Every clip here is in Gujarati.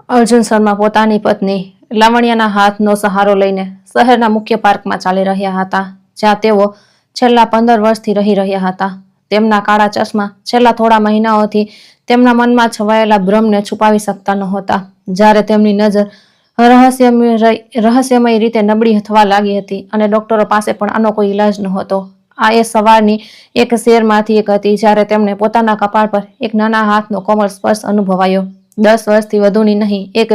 અર્જુન શર્મા પોતાની પત્ની લાવણ્યના હાથનો સહારો લઈને શહેરના મુખ્ય પાર્કમાં ચાલી રહ્યા હતા, જ્યાં તેઓ છેલ્લા 15 વર્ષથી રહી રહ્યા હતા. તેમના કાળા ચશ્મા છેલ્લા થોડા મહિનાઓથી તેમના મનમાં છવાયેલા ભ્રમને છુપાવી શકતા નહોતા. જ્યારે તેમની નજર રહસ્યમય રીતે નબળી થવા લાગી હતી અને ડોક્ટરો પાસે પણ આનો કોઈ ઈલાજ નહોતો. આ એ સવારની એક શેરમાંથી એક હતી જ્યારે તેમને પોતાના કપાળ પર એક નાના હાથનો કોમળ સ્પર્શ અનુભવાયો. 10 વર્ષથી વધુની નહીં, એક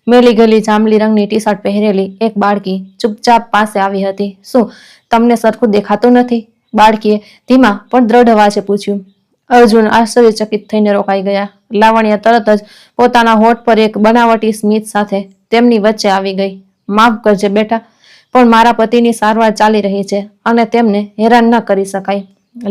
મેલી ગયેલી જાંબલી રંગની ટી શર્ટ પહેરેલી એક બાળકી ચૂપચાપ પાસે આવી હતી. શું તમને સરખું દેખાતું નથી? બાળકીએ ધીમા પણ દ્રઢ અવાજે પૂછ્યું. અર્જુન આશ્ચર્યચકિત થઈને રોકાઈ ગયા. લાવણ્ય તરત જ પોતાના હોઠ પર એક બનાવટી સ્મિત સાથે તેમની વચ્ચે આવી ગઈ. માફ કરજે બેટા, પણ મારા પતિની સારવાર ચાલી રહી છે અને તેમને હેરાન ન કરી શકાય.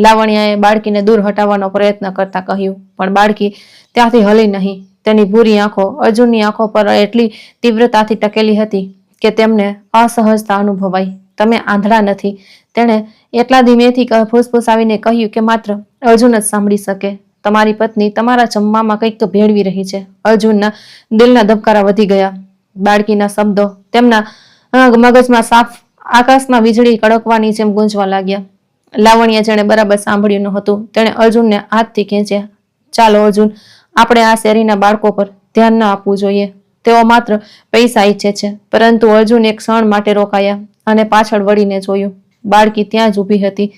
લાવણ્યએ બાળકીને દૂર હટાવવાનો પ્રયત્ન કરતા કહ્યું, પણ બાળકી ત્યાંથી હલી નહીં. તેની ભૂરી આંખો અર્જુનની આંખો પર એટલી તીવ્રતાથી ટકેલી હતી કે તેમને અસહજતા અનુભવાઈ. તમે આંધળા નથી, તેણે એટલા ધીમેથી ફૂસફૂસાવીને કહ્યું કે માત્ર અર્જુન જ સાંભળી શકે. તમારી પત્ની તમારા જમવામાં કંઈક ભેળવી રહી છે. અર્જુનના દિલના ધબકારા વધી ગયા. બાળકીના શબ્દો તેમના મગજમાં સાફ આકાશમાં વીજળી કડકવાની જેમ ગુંજવા લાગ્યા. લાવણ્ય જેણે બરાબર સાંભળ્યું નહોતું, તેણે અર્જુનને હાથથી ખેંચ્યા. ચાલો અર્જુન, આપણે આ શેરીના બાળકો પર ધ્યાન ન આપવું જોઈએ. તેઓ માત્ર પૈસા ઈચ્છે છે. પરંતુ અર્જુન એક ક્ષણ માટે રોકાયા અને પાછળ વળીને જોયું. બાળકી ત્યાં જ ઊભી હતી.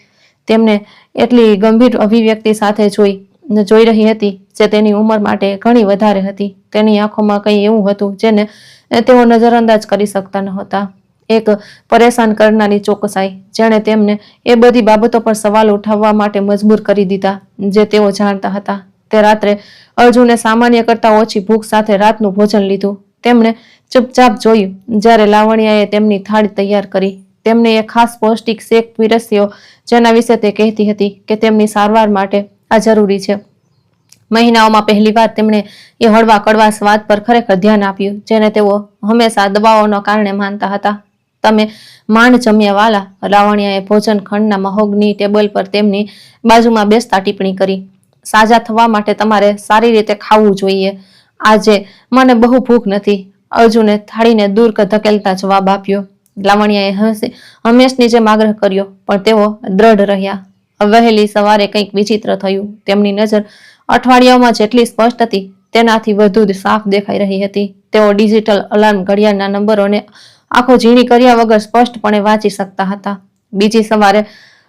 તેમને એટલી ગંભીર અભિવ્યક્તિ સાથે જોઈ રહી હતી જે તેની ઉંમર માટે ઘણી વધારે હતી. તેની આંખોમાં કંઈ એવું હતું જેને તેઓ નજરઅંદાજ કરી શકતા નહોતા. એક પરેશાન કરનારી ચોકસાઈ જેણે તેમને એ બધી બાબતો પર સવાલ ઉઠાવવા માટે મજબૂર કરી દીધા જે તેઓ જાણતા હતા. તે રાત્રે અર્જુને સામાન્ય કરતાં ઓછી ભૂખ સાથે રાતનું ભોજન લીધું. તેમણે ચૂપચાપ જોયું જ્યારે લાવણ્યએ તેમની થાળી તૈયાર કરી. તેમને એક ખાસ પૌષ્ટિક શેક પીરસ્યો જેના વિશે તે કહેતી હતી કે તેમની સારવાર માટે આ જરૂરી છે. મહિનાઓમાં પહેલીવાર તેમણે એ હળવા કડવા સ્વાદ પર ખરેખર ધ્યાન આપ્યું જેને તેઓ હંમેશા દવાઓના કારણે માનતા હતા. તમે માંડ જમ્યા વાલા, લાવણ્યએ ભોજન ખંડના મહોગની ટેબલ પર તેમની બાજુમાં બેસતા ટિપ્પણી કરી. સાજા થવા માટે તમારે સારી રીતે ખાવું જોઈએ. આજે મને બહુ ભૂખ નથી, અર્જુને થાળીને દૂર ધકેલતા જવાબ આપ્યો. લાવણ્યએ હંમેશની જેમ આગ્રહ કર્યો, પણ તેઓ દ્રઢ રહ્યા. વહેલી સવારે કંઈક વિચિત્ર થયું. તેમની નજર અઠવાડિયાઓમાં જેટલી સ્પષ્ટ હતી તેનાથી વધુ સાફ દેખાઈ રહી હતી. તેઓ ડિજિટલ અલાર્મ ઘડિયાળના નંબરોને આંખો ઝીણી કર્યા વગર સ્પષ્ટપણે વાંચી શકતા હતા. બીજી સવારે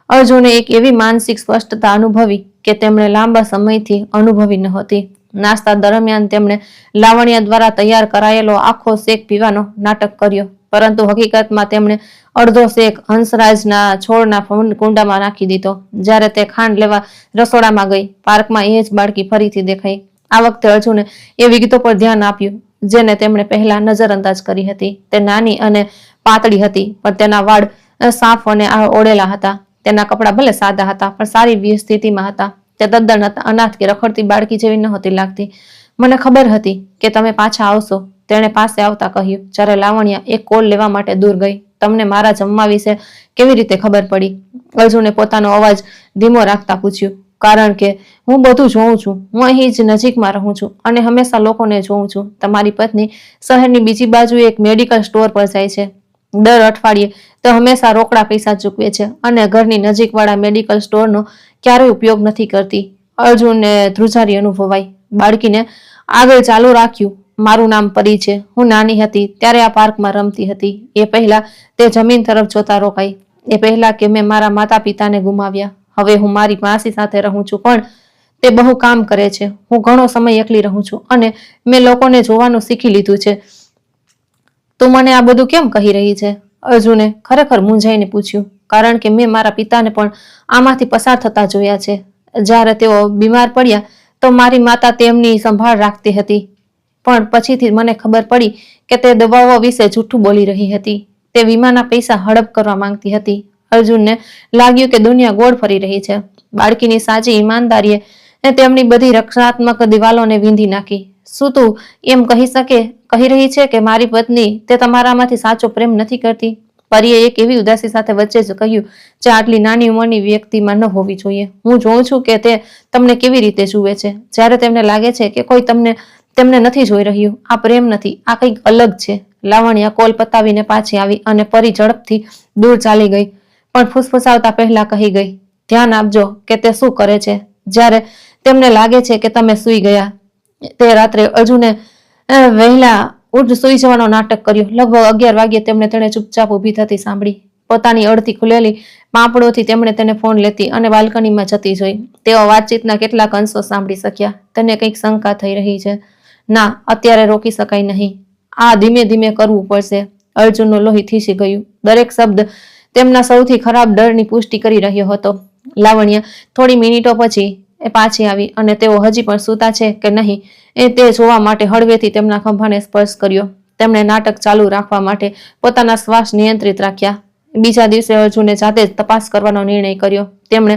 અર્જુને એક એવી માનસિક સ્પષ્ટતા અનુભવી કે તેમણે લાંબા સમયથી અનુભવી નહોતી. નાસ્તા દરમિયાન તેમણે લાવણ્ય દ્વારા તૈયાર કરાયેલો આખો શેક પીવાનો નાટક કર્યો, પરંતુ હકીકતમાં તેમણે અડધો શેક હંસરાજના છોડના કુંડામાં નાખી દીધો. જ્યારે તે ખાંડ લેવા રસોડામાં ગઈ, પાર્કમાં એ જ બાળકી ફરીથી દેખાઈ. આ વખતે અર્જુને એ વિગતો પર ધ્યાન આપ્યું જેને તેમણે પહેલા નજરઅંદાજ કરી હતી. તે નાની અને પાતળી હતી, પણ તેના વાળ સાફ અને ઓળેલા હતા. તેના કપડાં ભલે સાદા હતા પણ સારી સ્થિતિમાં હતા. તે તદ્દન અનાથ કે રખડતી બાળકી જેવી નહોતી લાગતી. મને ખબર હતી કે તમે પાછા આવશો, તેણે પાસે આવતા કહ્યું જ્યારે લાવણ્ય એક કોલ લેવા માટે દૂર ગઈ. તમને મારા જમવા વિશે કેવી રીતે ખબર પડી? અર્જુને પોતાનો અવાજ ધીમો રાખતા પૂછ્યું. કારણ કે હું બધું જોઉં છું. હું અહીં જ નજીકમાં રહું છું અને હંમેશા લોકોને જોઉં છું. તમારી પત્ની શહેરની બીજી બાજુએ એક મેડિકલ સ્ટોર પર જાય છે. દર અઠવાડિયે તે હંમેશા રોકડા પૈસા ચૂકવે છે અને ઘરની નજીકવાળા મેડિકલ સ્ટોરનો ક્યારેય ઉપયોગ નથી કરતી. અર્જુનને ધ્રુજારી અનુભવાઈ. બાળકીને આગળ ચાલુ રાખ્યું. મારું નામ પરી છે. હું નાની હતી ત્યારે આ પાર્કમાં રમતી હતી. એ પહેલા તે જમીન તરફ જોતા રોકાઈ. એ પહેલા કે મેં મારા માતા પિતાને ગુમાવ્યા. હવે હું મારી માસી સાથે રહું છું, પણ તે બહુ કામ કરે છે. હું ઘણો સમય એકલી રહું છું અને મેં લોકોને જોવાનું શીખી લીધું છે. તું મને આ બધું કેમ કહી રહી છે? અર્જુને ખરેખર મૂંઝાઈને પૂછ્યું. કારણ કે મેં મારા પિતાને પણ આમાંથી પસાર થતા જોયા છે. જ્યારે તેઓ બીમાર પડ્યા તો મારી માતા તેમની સંભાળ રાખતી હતી, પણ પછીથી મને ખબર પડી કે તે દવાઓ વિશે જૂઠું બોલી રહી હતી. તે વીમાના પૈસા હડપ કરવા માંગતી હતી. અર્જુનને લાગ્યું કે દુનિયા ગોળ ફરી રહી છે. બાળકીની સાચી ઈમાનદારીએ તેમની બધી રક્ષણાત્મક દિવાલોને વીંધી નાખી. શું તું એમ કહી રહી છે કે મારી પત્ની તે તમારામાંથી સાચો પ્રેમ નથી કરતી? પરીએ એક એવી ઉદાસી સાથે વચ્ચે જ કહ્યું જે આટલી નાની ઉંમરની વ્યક્તિમાં ન હોવી જોઈએ. હું જોઉં છું કે તે તમને કેવી રીતે જુએ છે. જ્યારે તેમને લાગે છે કે કોઈ તમને તેમને નથી જોઈ રહ્યું. આ પ્રેમ નથી, આ કંઈક અલગ છે. લાવણ્ય કોલ પતાવીને પાછી આવી અને પરી ઝડપથી દૂર ચાલી ગઈ, પણ ફૂસફૂસાવતા પહેલા કહી ગઈ, ધ્યાન આપજો કે તે શું કરે છે. જ્યારે તેમને લાગે છે કે તમે સૂઈ ગયા. તે રાત્રે અર્જુને વહેલા સૂઈ જવાનો નાટક કર્યું. લગભગ 11 વાગ્યે તેણે ચૂપચાપ ઊભી થતી સાંભળી. પોતાની અડધી ખુલેલી પાંપડોથી તેમણે તેને ફોન લેતી અને બાલ્કનીમાં જતી જોઈ. તેઓ વાતચીતના કેટલાક અંશો સાંભળી શક્યા. તેને કંઈક શંકા થઈ રહી છે. ના, અત્યારે રોકી શકાય નહીં. આ ધીમે ધીમે કરવું પડશે. અર્જુનનું લોહી થીસી ગયું. દરેક શબ્દ તેમના સૌથી ખરાબ ડરની પુષ્ટિ કરી રહ્યો હતો. લાવણ્ય થોડી મિનિટો પછી પાછી આવી અને તેઓ હજી પણ સૂતા છે કે નહીં તે જોવા માટે હળવેથી તેમના ખંભાને સ્પર્શ કર્યો. તેમણે નાટક ચાલુ રાખવા માટે પોતાના શ્વાસ નિયંત્રિત રાખ્યા. બીજા દિવસે અર્જુને જાતે જ તપાસ કરવાનો નિર્ણય કર્યો. તેમણે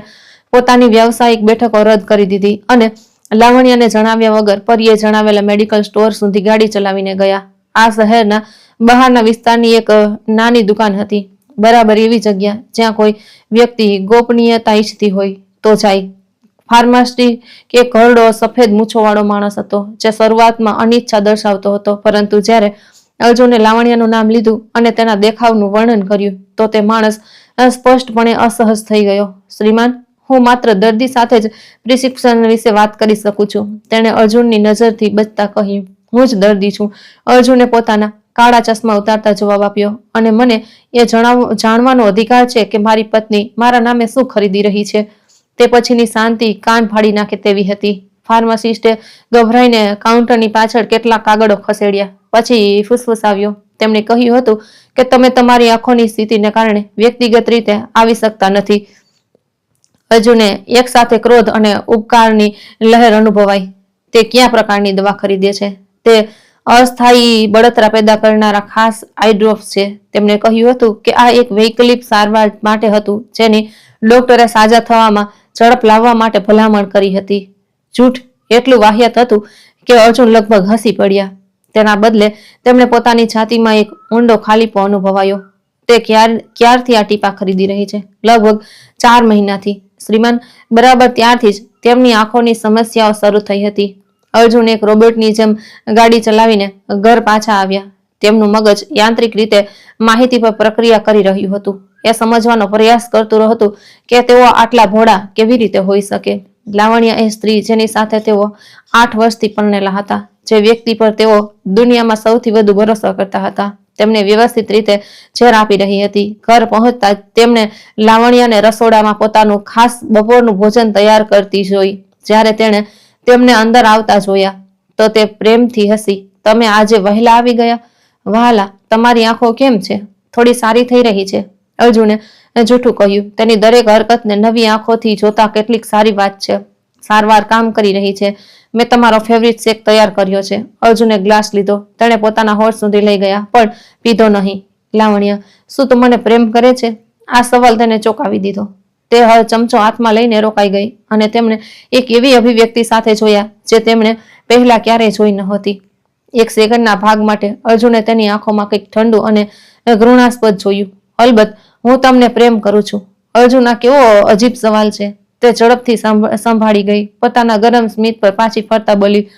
પોતાની વ્યાવસાયિક બેઠકો રદ કરી દીધી અને લાવણ્યને જણાવ્યા વગર પરીએ જણાવેલા મેડિકલ સ્ટોર સુધી ગાડી ચલાવીને ગયા. આ શહેરના બહારના વિસ્તારની એક નાની દુકાન હતી. બરાબર એવી જગ્યા જ્યાં કોઈ વ્યક્તિ ગોપનીયતા ઈચ્છતી હોય તો જાય. ફાર્માસી કે ઘરડો સફેદ મૂછોવાળો માણસ હતો, જે શરૂઆતમાં અનિચ્છા દર્શાવતો હતો, પરંતુ જ્યારે અર્જુને લાવણ્યનું નામ લીધું અને તેના દેખાવનું વર્ણન કર્યું તો તે માણસ સ્પષ્ટપણે અસહજ થઈ ગયો. શ્રીમાન, હું માત્ર દર્દી સાથે જ પ્રિસ્ક્રિપ્શન વિશે વાત કરી શકું છું, તેણે અર્જુનની નજરથી બચતા કહ્યું. હું જ દર્દી છું. અર્જુને પોતાના કાળા ચશ્મા ઉતારતા જવાબ આપ્યો. અને મને એ જાણવાનો અધિકાર છે કે મારી પત્ની મારા નામે શું ખરીદી રહી છે. તે પછીની શાંતિ કાન ફાડી નાખે તેવી હતી. ફાર્માસિસ્ટે ગભરાઈને કાઉન્ટરની પાછળ કેટલાક કાગળો ખસેડ્યા. પછી ફૂસફૂસાવ્યો. તેમણે કહ્યું હતું કે તમે તમારી આંખોની સ્થિતિને કારણે વ્યક્તિગત રીતે આવી શકતા નથી. અર્જુને એક સાથે ક્રોધ અને ઉપકારની લહેર અનુભવાઈ. તે કયા પ્રકારની દવા ખરીદે છે? તે અસ્થાયી બળતરા પેદા કરનારા ખાસ આઈ ડ્રોપ્સ છે. તેમણે કહ્યું હતું કે આ એક વૈકલ્પિક સારવાર માટે હતું, જેની ડોક્ટરે સાજા થવામાં ઝડપ લાવવા માટે ભલામણ કરી હતી. જૂઠ એટલું વાહિયાત હતું કે અર્જુન લગભગ હસી પડ્યા. તેના બદલે તેમણે પોતાની છાતીમાં એક ઊંડો ખાલીપો અનુભવાયો. તે ક્યારથી આ ટીપા ખરીદી રહી છે? લગભગ 4 મહિનાથી. શ્રીમાન, બરાબર ત્યારથી જ તેમની આંખોની સમસ્યાઓ શરૂ થઈ હતી. અર્જુન એક રોબોટની જેમ ગાડી ચલાવીને ઘર પાછા આવ્યા. તેમનું મગજ યાંત્રિક રીતે માહિતી પર પ્રક્રિયા કરી રહ્યું હતું. એ સમજવાનો પ્રયાસ કરતું હતું કે તેઓ આટલા ભોળા કેવી રીતે હોઈ શકે. લાવણ્ય એ સ્ત્રી જેની સાથે તેઓ 8 વર્ષથી પરણેલા હતા, જે વ્યક્તિ પર તેઓ દુનિયામાં સૌથી વધુ ભરોસો કરતા હતા, તેમને વ્યવસ્થિત રીતે ઝેર આપી રહી હતી. ઘર પહોંચતા જ તેમણે લાવણ્યને રસોડામાં પોતાનું ખાસ બપોરનું ભોજન તૈયાર કરતી જોઈ. જ્યારે તેણે તેમને અંદર આવતા જોયા તો તે પ્રેમથી હસી. તમે આજે વહેલા આવી ગયા. વહાલા, તમારી આંખો કેમ છે? થોડી સારી થઈ રહી છે. અર્જુને જૂઠું કહ્યું. તેની દરેક હરકતને નવી આંખોથી જોતા કેટલીક સારી વાત છે. સારવાર કામ કરી રહી છે. મેં તમારો ફેવરિટ શેક તૈયાર કર્યો છે. અર્જુને ગ્લાસ લીધો. તેણે પોતાના હોઠ સુધી લઈ ગયા, પણ પીધો નહીં. લાવણ્ય, શું તું મને પ્રેમ કરે છે? આ સવાલ તેને ચોંકાવી દીધો. તે ચમચો હાથમાં લઈને રોકાઈ ગઈ અને તેમણે એક એવી અભિવ્યક્તિ સાથે જોયા જે તેમણે પહેલા ક્યારેય જોઈ નહોતી. એક સેકન્ડના ભાગ માટે અર્જુને તેની આંખોમાં કંઈક ઠંડુ અને ઘૃણાસ્પદ જોયું. અલબત્ત, હું તમને પ્રેમ કરું છું. અર્જુન, આ કેવો અજીબ સવાલ છે. તે ઝડપથી સંભાળી ગઈ. પોતાના ગરમ સ્મિત પર પાછી ફરતા બોલી,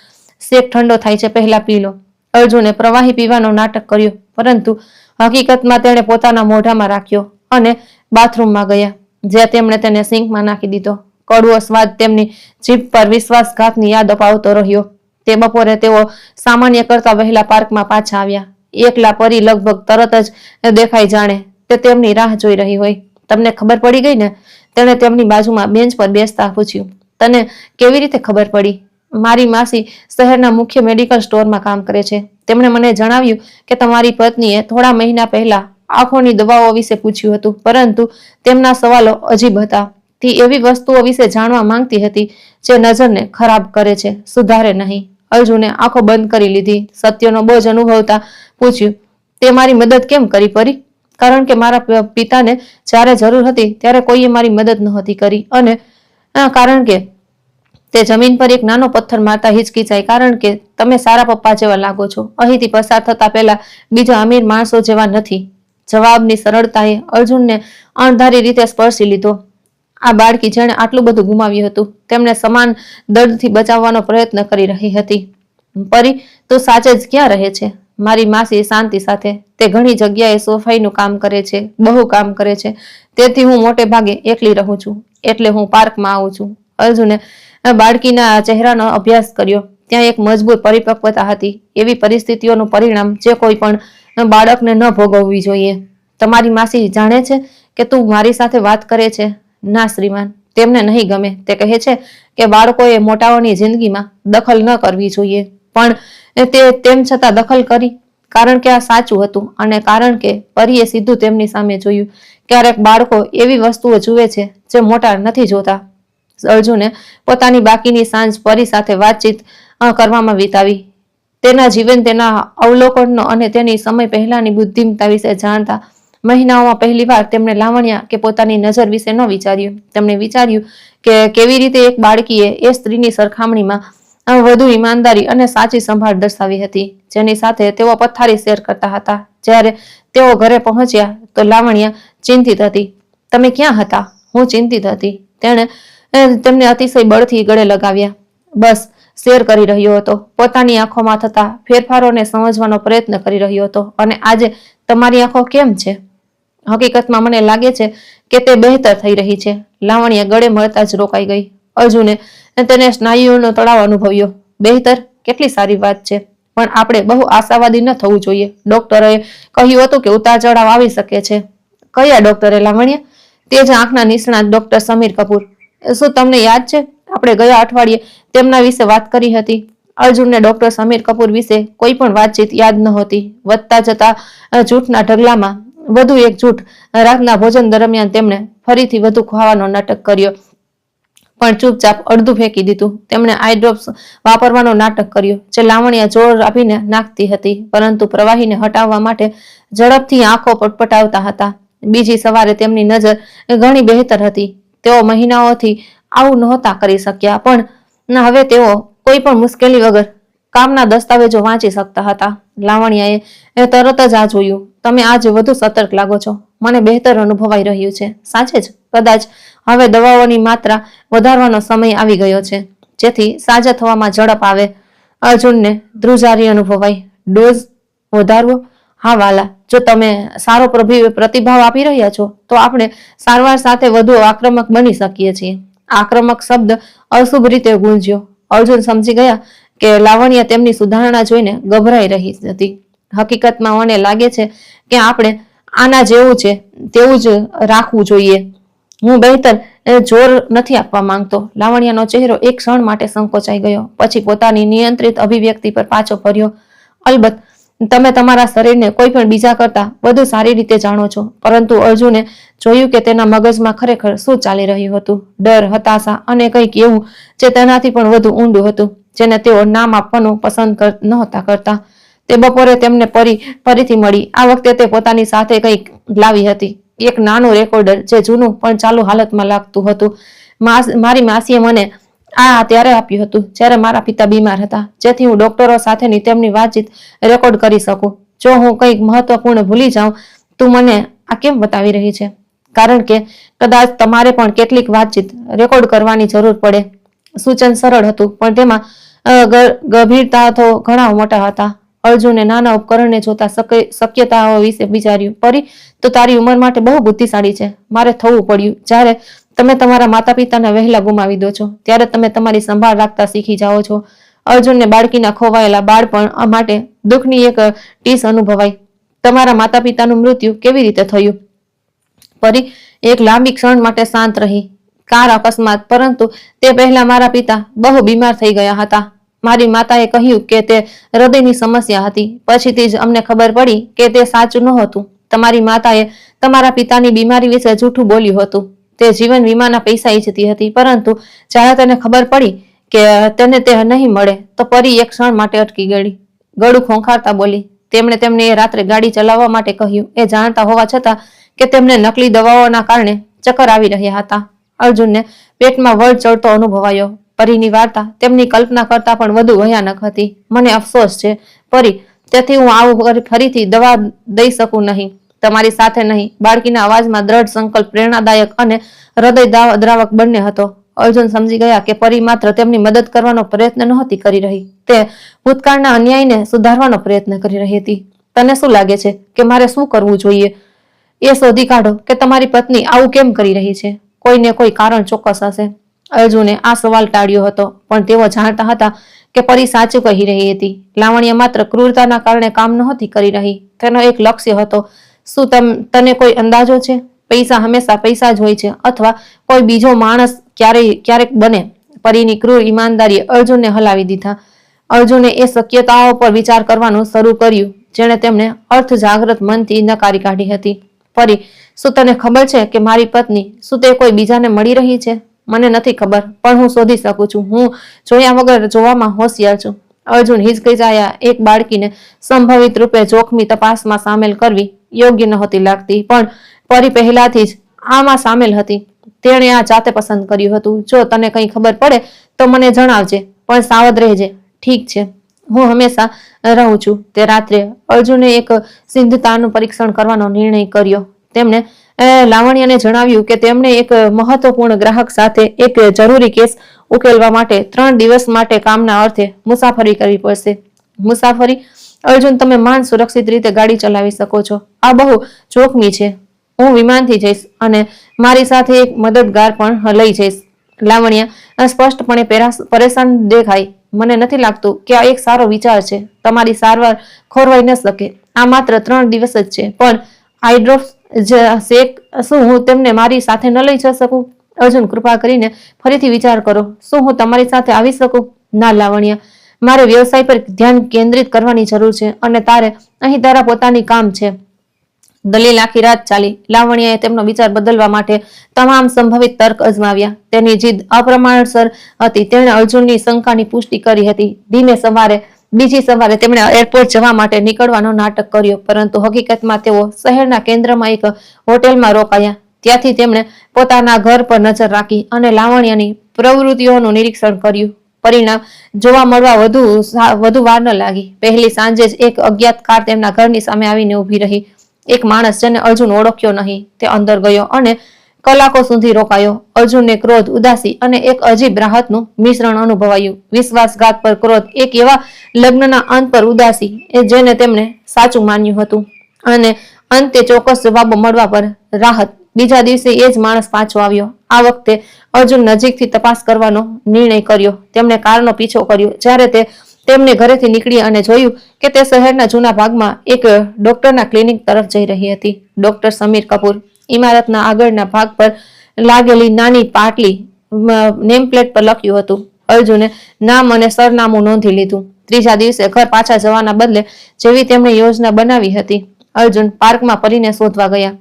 શેક ઠંડો થાય છે, પહેલા પી લો. અર્જુને પ્રવાહી પીવાનો નાટક કર્યો, પરંતુ હકીકતમાં તેણે પોતાના મોઢામાં રાખ્યો અને બાથરૂમમાં ગયા, જ્યાં તેમણે તેને સિંકમાં નાખી દીધો. કડવો સ્વાદ તેમની જીભ પર વિશ્વાસઘાતની યાદ અપાવતો રહ્યો. તે બપોરે તેઓ સામાન્ય કરતા વહેલા પાર્કમાં પાછા આવ્યા. એકલા પરી લગભગ તરત જ દેખાઈ, જાણે તે તેમની રાહ જોઈ રહી હોય. તમને ખબર પડી ગઈ ને? તેણે તેમની બાજુમાં બેન્ચ પર બેસતા પૂછ્યું. તને કેવી રીતે ખબર પડી? મારી માસી શહેરના મુખ્ય મેડિકલ સ્ટોરમાં કામ કરે છે. તેમણે મને જણાવ્યું કે તમારી પત્નીએ થોડા મહિના પહેલા આંખોની દવાઓ વિશે પૂછ્યું હતું, પરંતુ તેમના સવાલો અજીબ હતા. તે એવી વસ્તુઓ વિશે જાણવા માંગતી હતી જે નજરને ખરાબ કરે છે, સુધારે નહીં. અર્જુને આંખો બંધ કરી લીધી. સત્યનો બોજ અનુભવતા પૂછ્યું, તે મારી મદદ કેમ કરી પરી? કારણ કે મારા પિતાને જ્યારે જરૂર હતી ત્યારે કોઈએ મારી મદદ નહોતી કરી, અને કારણ કે તે જમીન પર એક નાનો પથ્થર મારતા હિચકિચાઈ, કારણ કે તમે સારા પપ્પા જેવા લાગો છો. અહીંથી પસાર થતા પહેલા બીજા અમીર માણસો જેવા નથી. જવાબની સરળતાએ અર્જુનને અણધારી રીતે સ્પર્શી લીધો. આ બાળકી જેણે આટલું બધું ગુમાવ્યું હતું, તેમને સમાન દર્દથી બચાવવાનો પ્રયત્ન કરી રહી હતી. પરી, તું સાચે જ ક્યાં રહે છે? મારી માસી શાંતિ સાથે. તે ઘણી જગ્યાએ સફાઈનું કામ કરે છે, બહુ કામ કરે છે. તેથી હું મોટે ભાગે એકલી રહું છું. એટલે હું પાર્કમાં આવું છું. અર્જુને બાળકીના ચહેરાનો અભ્યાસ કર્યો. ત્યાં એક મજબૂત પરિપક્વતા હતી, એવી પરિસ્થિતિઓનું પરિણામ જે કોઈ પણ બાળકને ન ભોગવવી જોઈએ. તમારી માસી જાણે છે કે તું મારી સાથે વાત કરે છે? ના શ્રીમાન, તેમને નહીં ગમે. તે કહે છે કે બાળકોએ મોટાઓની જિંદગીમાં દખલ ન કરવી જોઈએ. પણ તે તેમ છતાં દખલ કરી, કારણ કે આ સાચું હતું અને કારણ કે પરીએ સીધું તેમની સામે જોયું. ક્યારેક બાળકો એવી વસ્તુઓ જુએ છે જે મોટા નથી જોતા. અર્જુને પોતાની બાકીની સાંજ પરી સાથે વાતચીત કરવામાં વિતાવી. તેના જીવન, તેના અવલોકનો અને તેની સમય પહેલાની બુદ્ધિમત્તા વિશે જાણતા મહિનાઓમાં પહેલીવાર તેમણે લાવણ્યા કે પોતાની નજર વિશે ન વિચાર્યું. તેમણે વિચાર્યું કે કેવી રીતે એક બાળકીએ એ સ્ત્રીની સરખામણીમાં વધુ ઈમાનદારી અને સાચી સંભાળ દર્શાવી હતી, જેની સાથે તેઓ પથારી શેર કરતા હતા. જ્યારે તેઓ ઘરે પહોંચ્યા તો લાવણ્યા ચિંતિત હતી. તમે ક્યાં હતા? હું ચિંતિત હતી. તેમને અતિશય બળથી ગળે લગાવ્યા. બસ, શેર કરી રહ્યો હતો. પોતાની આંખોમાં થતા ફેરફારોને સમજવાનો પ્રયત્ન કરી રહ્યો હતો. અને આજે તમારી આંખો કેમ છે? હકીકતમાં મને લાગે છે કે તે બહેતર થઈ રહી છે. લાવણ્ય ગળે મળતા જ રોકાઈ ગઈ. અર્જુને તેને સ્નાયુઓનો તણાવ અનુભવ્યો. બહેતર? કેટલી સારી વાત છે. પણ આપણે બહુ આશાવાદી ન થવું જોઈએ. ડોક્ટરે કહ્યું હતું કે ઉતાર ચઢાવ આવી શકે છે. કયા ડોક્ટરે લાવણ્ય? તે જ આંખના નિષ્ણાત ડોક્ટર સમીર કપૂર. શું તમને યાદ છે આપણે ગયા અઠવાડિયે તેમના વિશે વાત કરી હતી? અર્જુનને ડોક્ટર સમીર કપૂર વિશે કોઈ પણ વાતચીત યાદ નહોતી. વધતા જતા જૂઠના ઢગલામાં વધુ એક જૂઠ. રાતના ભોજન દરમિયાન તેમણે ફરીથી વધુ ખાવાનો નાટક કર્યો, પણ ચૂપચાપ અડધું ફેંકી દીધું. તેમણે આઈ ડ્રોપ્સ વાપરવાનો નાટક કર્યો, જે લાવણ્યા જોર આપીને નાખતી હતી, પરંતુ પ્રવાહીને હટાવવા માટે ઝડપથી આંખો પટપટાવતા હતા. બીજી સવારે તેમની નજર ઘણી બહેતર હતી. તેઓ મહિનાઓથી આવું નહોતા કરી શક્યા, પણ હવે તેઓ કોઈ પણ મુશ્કેલી વગર કામના દસ્તાવેજો વાંચી શકતા હતા. લાવણ્યાએ તરત જ આ જોયું. તમે આજે વધુ સતર્ક લાગો છો. મને બહેતર અનુભવાઈ રહ્યું છે. સાચે જ? કદાચ હવે દવાઓની માત્રા વધારવાનો સમય આવી ગયો છે, જેથી સાજા થવામાં ઝડપ આવે. અર્જુનને ધ્રુજારી અનુભવાઈ. ડોઝ વધારવો? હા વાલા, જો તમે સારો પ્રતિભાવ આપી રહ્યા છો તો આપણે સારવાર સાથે વધુ આક્રમક બની શકીએ છીએ. આક્રમક શબ્દ અશુભ રીતે ગુંજ્યો. અર્જુન સમજી ગયા કે લાવણ્ય તેમની સુધારણા જોઈને ગભરાઈ રહી હતી. હકીકતમાં મને લાગે છે કે આપણે આના જેવું છે તેવું જ રાખવું જોઈએ. હું બહેતર જોર નથી આપવા માંગતો. લાવણ્યનો ચહેરો એક ક્ષણ માટે સંકોચાઈ ગયો, પછી પોતાની નિયંત્રિત અભિવ્યક્તિ પર પાછો ફર્યો. અલબત્ત, તમે તમારા શરીરને કોઈ પણ બીજા કરતા વધુ સારી રીતે જાણો છો. પરંતુ અર્જુને જોયું કે તેના મગજમાં ખરેખર શું ચાલી રહ્યું હતું. ડર, હતાશા અને કંઈક એવું જે તેનાથી પણ વધુ ઊંડું હતું, જેને તેઓ નામ આપવાનું પસંદ નહોતા કરતા. તે બપોરે તેમને ફરીથી મળી. આ વખતે તે પોતાની સાથે કંઈક લાવી હતી. એક નાનું રેકોર્ડર જે જૂનું પણ ચાલુ હાલતમાં લાગતું હતું. મારી માસીએ મને આ ત્યારે આપ્યું હતું જ્યારે મારા પિતા બીમાર હતા, જેથી હું ડોક્ટરો સાથેની તેમની વાતચીત રેકોર્ડ કરી શકું. જો હું કંઈક મહત્વપૂર્ણ ભૂલી જાઉં, તું મને આ કેમ બતાવી રહી છે? કારણ કે કદાચ તમારે પણ કેટલીક વાતચીત રેકોર્ડ કરવાની જરૂર પડે. સૂચન સરળ હતું, પણ તેમાં ગંભીરતા તો ઘણા મોટા હતા. અર્જુને નાના ઉપકરણને જોતા શક્યતાઓ વિશે વિચાર્યું. પરી, તો તારી ઉંમર માટે બહુ બુદ્ધિશાળી છે. મારે થવું પડ્યું. જ્યારે તમે તમારા માતા પિતાને વહેલા ગુમાવી દો છો, ત્યારે તમે તમારી સંભાળ રાખતા શીખી જાઓ છો. અર્જુનને બાળકીના ખોવાયેલા બાળપણ માટે દુઃખની એક ટીસ અનુભવાઈ. તમારા માતા પિતાનું મૃત્યુ કેવી રીતે થયું? પરી એક લાંબી ક્ષણ માટે શાંત રહી. કાર અકસ્માત, પરંતુ તે પહેલા મારા પિતા બહુ બીમાર થઈ ગયા હતા. મારી માતાએ કહ્યું કે તે હૃદયની સમસ્યા હતી. પછીથી જ અમને ખબર પડી કે તે સાચું નહોતું. તમારી માતાએ તમારા પિતાની બીમારી વિશે જૂઠું બોલ્યું હતું. તે જીવન વીમાના પૈસા ઈચ્છતી હતી, પરંતુ જ્યારે તેને ખબર પડી કે તેને તે નહીં મળે તો પરી એક ક્ષણ માટે અટકી ગઈ. ગળું ખોંખારતા બોલી. તેમણે તેમને એ રાત્રે ગાડી ચલાવવા માટે કહ્યું, એ જાણતા હોવા છતાં કે તેમને નકલી દવાઓના કારણે ચક્કર આવી રહ્યા હતા. અર્જુનને પેટમાં વળ ચડતો અનુભવાયો. પરીની વાર્તા તેમની કલ્પના કરતા પણ વધુ ભયાનક હતી. મને અફસોસ છે પરી, તેથી હું આવું ફરીથી દવા દઈ શકું નહીં. તમારી સાથે નહીં. બાળકીના અવાજમાં દ્રઢ સંકલ્પ, પ્રેરણાદાયક અને હૃદય દ્રાવક બંને હતો. અર્જુન સમજી ગયા કે પરી માત્ર તેમની મદદ કરવાનો પ્રયત્ન નહોતી કરી રહી, તે ભૂતકાળના અન્યાયને સુધારવાનો પ્રયત્ન કરી રહી હતી. તને શું લાગે છે કે મારે શું કરવું જોઈએ? એ શોધી કાઢો કે તમારી પત્ની આવું કેમ કરી રહી છે. કોઈને કોઈ કારણ ચોક્કસ હશે. અર્જુને આ સવાલ ટાળ્યો હતો, પણ તેઓ જાણતા હતા કે પરી સાચું કહી રહી હતી. લાવણ્ય માત્ર ક્રૂરતાના કારણે કામ નહોતી કરી રહી, તેનો એક લક્ષ્ય હતો. શું તને કોઈ અંદાજો છે? પૈસા હંમેશા પૈસા જ હોય છે અથવા કોઈ બીજો માણસ ક્યારેક બને? પરીની ક્રૂર ઈમાનદારીએ અર્જુનને હલાવી દીધા. અર્જુને એ શક્યતાઓ પર વિચાર કરવાનું શરૂ કર્યું જેણે તેમને અર્થ જાગૃત મનથી નકારી કાઢી હતી. પરી, શું તને ખબર છે કે મારી પત્ની, શું તે કોઈ બીજાને મળી રહી છે? મને નથી ખબર, પણ હું શોધી શકું છું. હું જોયા વગર જોવામાં હોશિયાર છું. અર્જુન હિચકિચાયા. એક બાળકીને સંભવિત રૂપે જોખમી તપાસમાં સામેલ કરવી યોગ્ય નહોતી લાગતી, પણ પરી પહેલાથી જ આમાં સામેલ હતી. તેણે આ જાતે પસંદ કર્યું હતું. જો તને કંઈ ખબર પડે તો મને જણાવજે, પણ સાવધ રહેજે. ઠીક છે, હું હંમેશા રહું છું. તે રાત્રે અર્જુને એક સિદ્ધતાનું પરીક્ષણ કરવાનો નિર્ણય કર્યો. તેમણે લાવણ્યને જણાવ્યું કે તેમણે એક મહત્વપૂર્ણ ગ્રાહક સાથે એક જરૂરી કેસ ઉકેલવા માટે 3 દિવસ માટે કામના અર્થે મુસાફરી કરવી પડશે. મુસાફરી? અર્જુન, તમે માન સુરક્ષિત રીતે ગાડી ચલાવી શકો છો. આ બહુ જોખમી છે. હું વિમાનથી જઈશ અને મારી સાથે એક મદદગાર પણ લઈ જઈશ. લાવણ્ય સ્પષ્ટપણે પરેશાન દેખાઈ. મને નથી લાગતું કે આ એક સારો વિચાર છે. તમારી સારવાર ખોરવાઈ ન શકે. આ માત્ર 3 દિવસ જ છે, પણ આઈડ્રોપ્સ શેક, શું હું તેમને મારી સાથે ન લઈ જઈ શકું? અર્જુન, કૃપા કરીને ફરીથી વિચાર કરો. શું હું તમારી સાથે આવી શકું? ના લાવણ્ય, મારે વ્યવસાય પર ધ્યાન કેન્દ્રિત કરવાની જરૂર છે અને તારે અહીં તારા પોતાની કામ છે. દલીલ આખી રાત ચાલી. લાવણ્યએ તેમનો વિચાર બદલવા માટે તમામ સંભવિત તર્ક અજમાવ્યા. તેની જીદ અપ્રમાણસર હતી. તેણે અર્જુનની શંકાની પુષ્ટિ કરી હતી. બીજી સવારે તેમણે એરપોર્ટ જવા માટે નીકળવાનો નાટક કર્યો, પરંતુ હકીકતમાં તેઓ શહેરના કેન્દ્રમાં એક હોટેલમાં રોકાયા. ત્યાંથી તેમણે પોતાના ઘર પર નજર રાખી અને લાવણ્યની પ્રવૃત્તિઓનું નિરીક્ષણ કર્યું. પરિણામ જોવા મળવા વધુ વાર ન લાગી. પહેલી સાંજે જ એક અજ્ઞાત કાર તેમના ઘરની સામે આવીને ઊભી રહી. એક માણસ જેને અર્જુન ઓળખ્યો નહીં, તે અંદર ગયો અને કલાકો સુધી રોકાયો. અર્જુનને ક્રોધ, ઉદાસી અને એક અજીબ રાહતનું મિશ્રણ અનુભવાયું. વિશ્વાસઘાત પર ક્રોધ, એક એવા લગ્નના અંત પર ઉદાસી જેને તેમણે સાચું માન્યું હતું, અને અંતે ચોક્કસ જવાબો મળવા પર રાહત. બીજા દિવસે એ જ માણસ પાછો આવ્યો. આ વખતે અર્જુન નજીકથી તપાસ કરવાનો નિર્ણય કર્યો. તેમણે કારનો પીછો કર્યો. જ્યારે તે તેમને ઘરેથી નીકળી અને જોયું કે તે શહેરના જૂના ભાગમાં એક ડોક્ટરના ક્લિનિક તરફ જઈ રહી હતી. ડોક્ટર સમીર કપૂર. ઇમારતના આગળના ભાગ પર લાગેલી નાની પાટલી નેમ પ્લેટ પર લખ્યું હતું. અર્જુને નામ અને સરનામું નોંધી લીધું. ત્રીજા દિવસે ઘર પાછા જવાના બદલે જેવી તેમણે યોજના બનાવી હતી, અર્જુન પાર્કમાં પરીને શોધવા ગયા.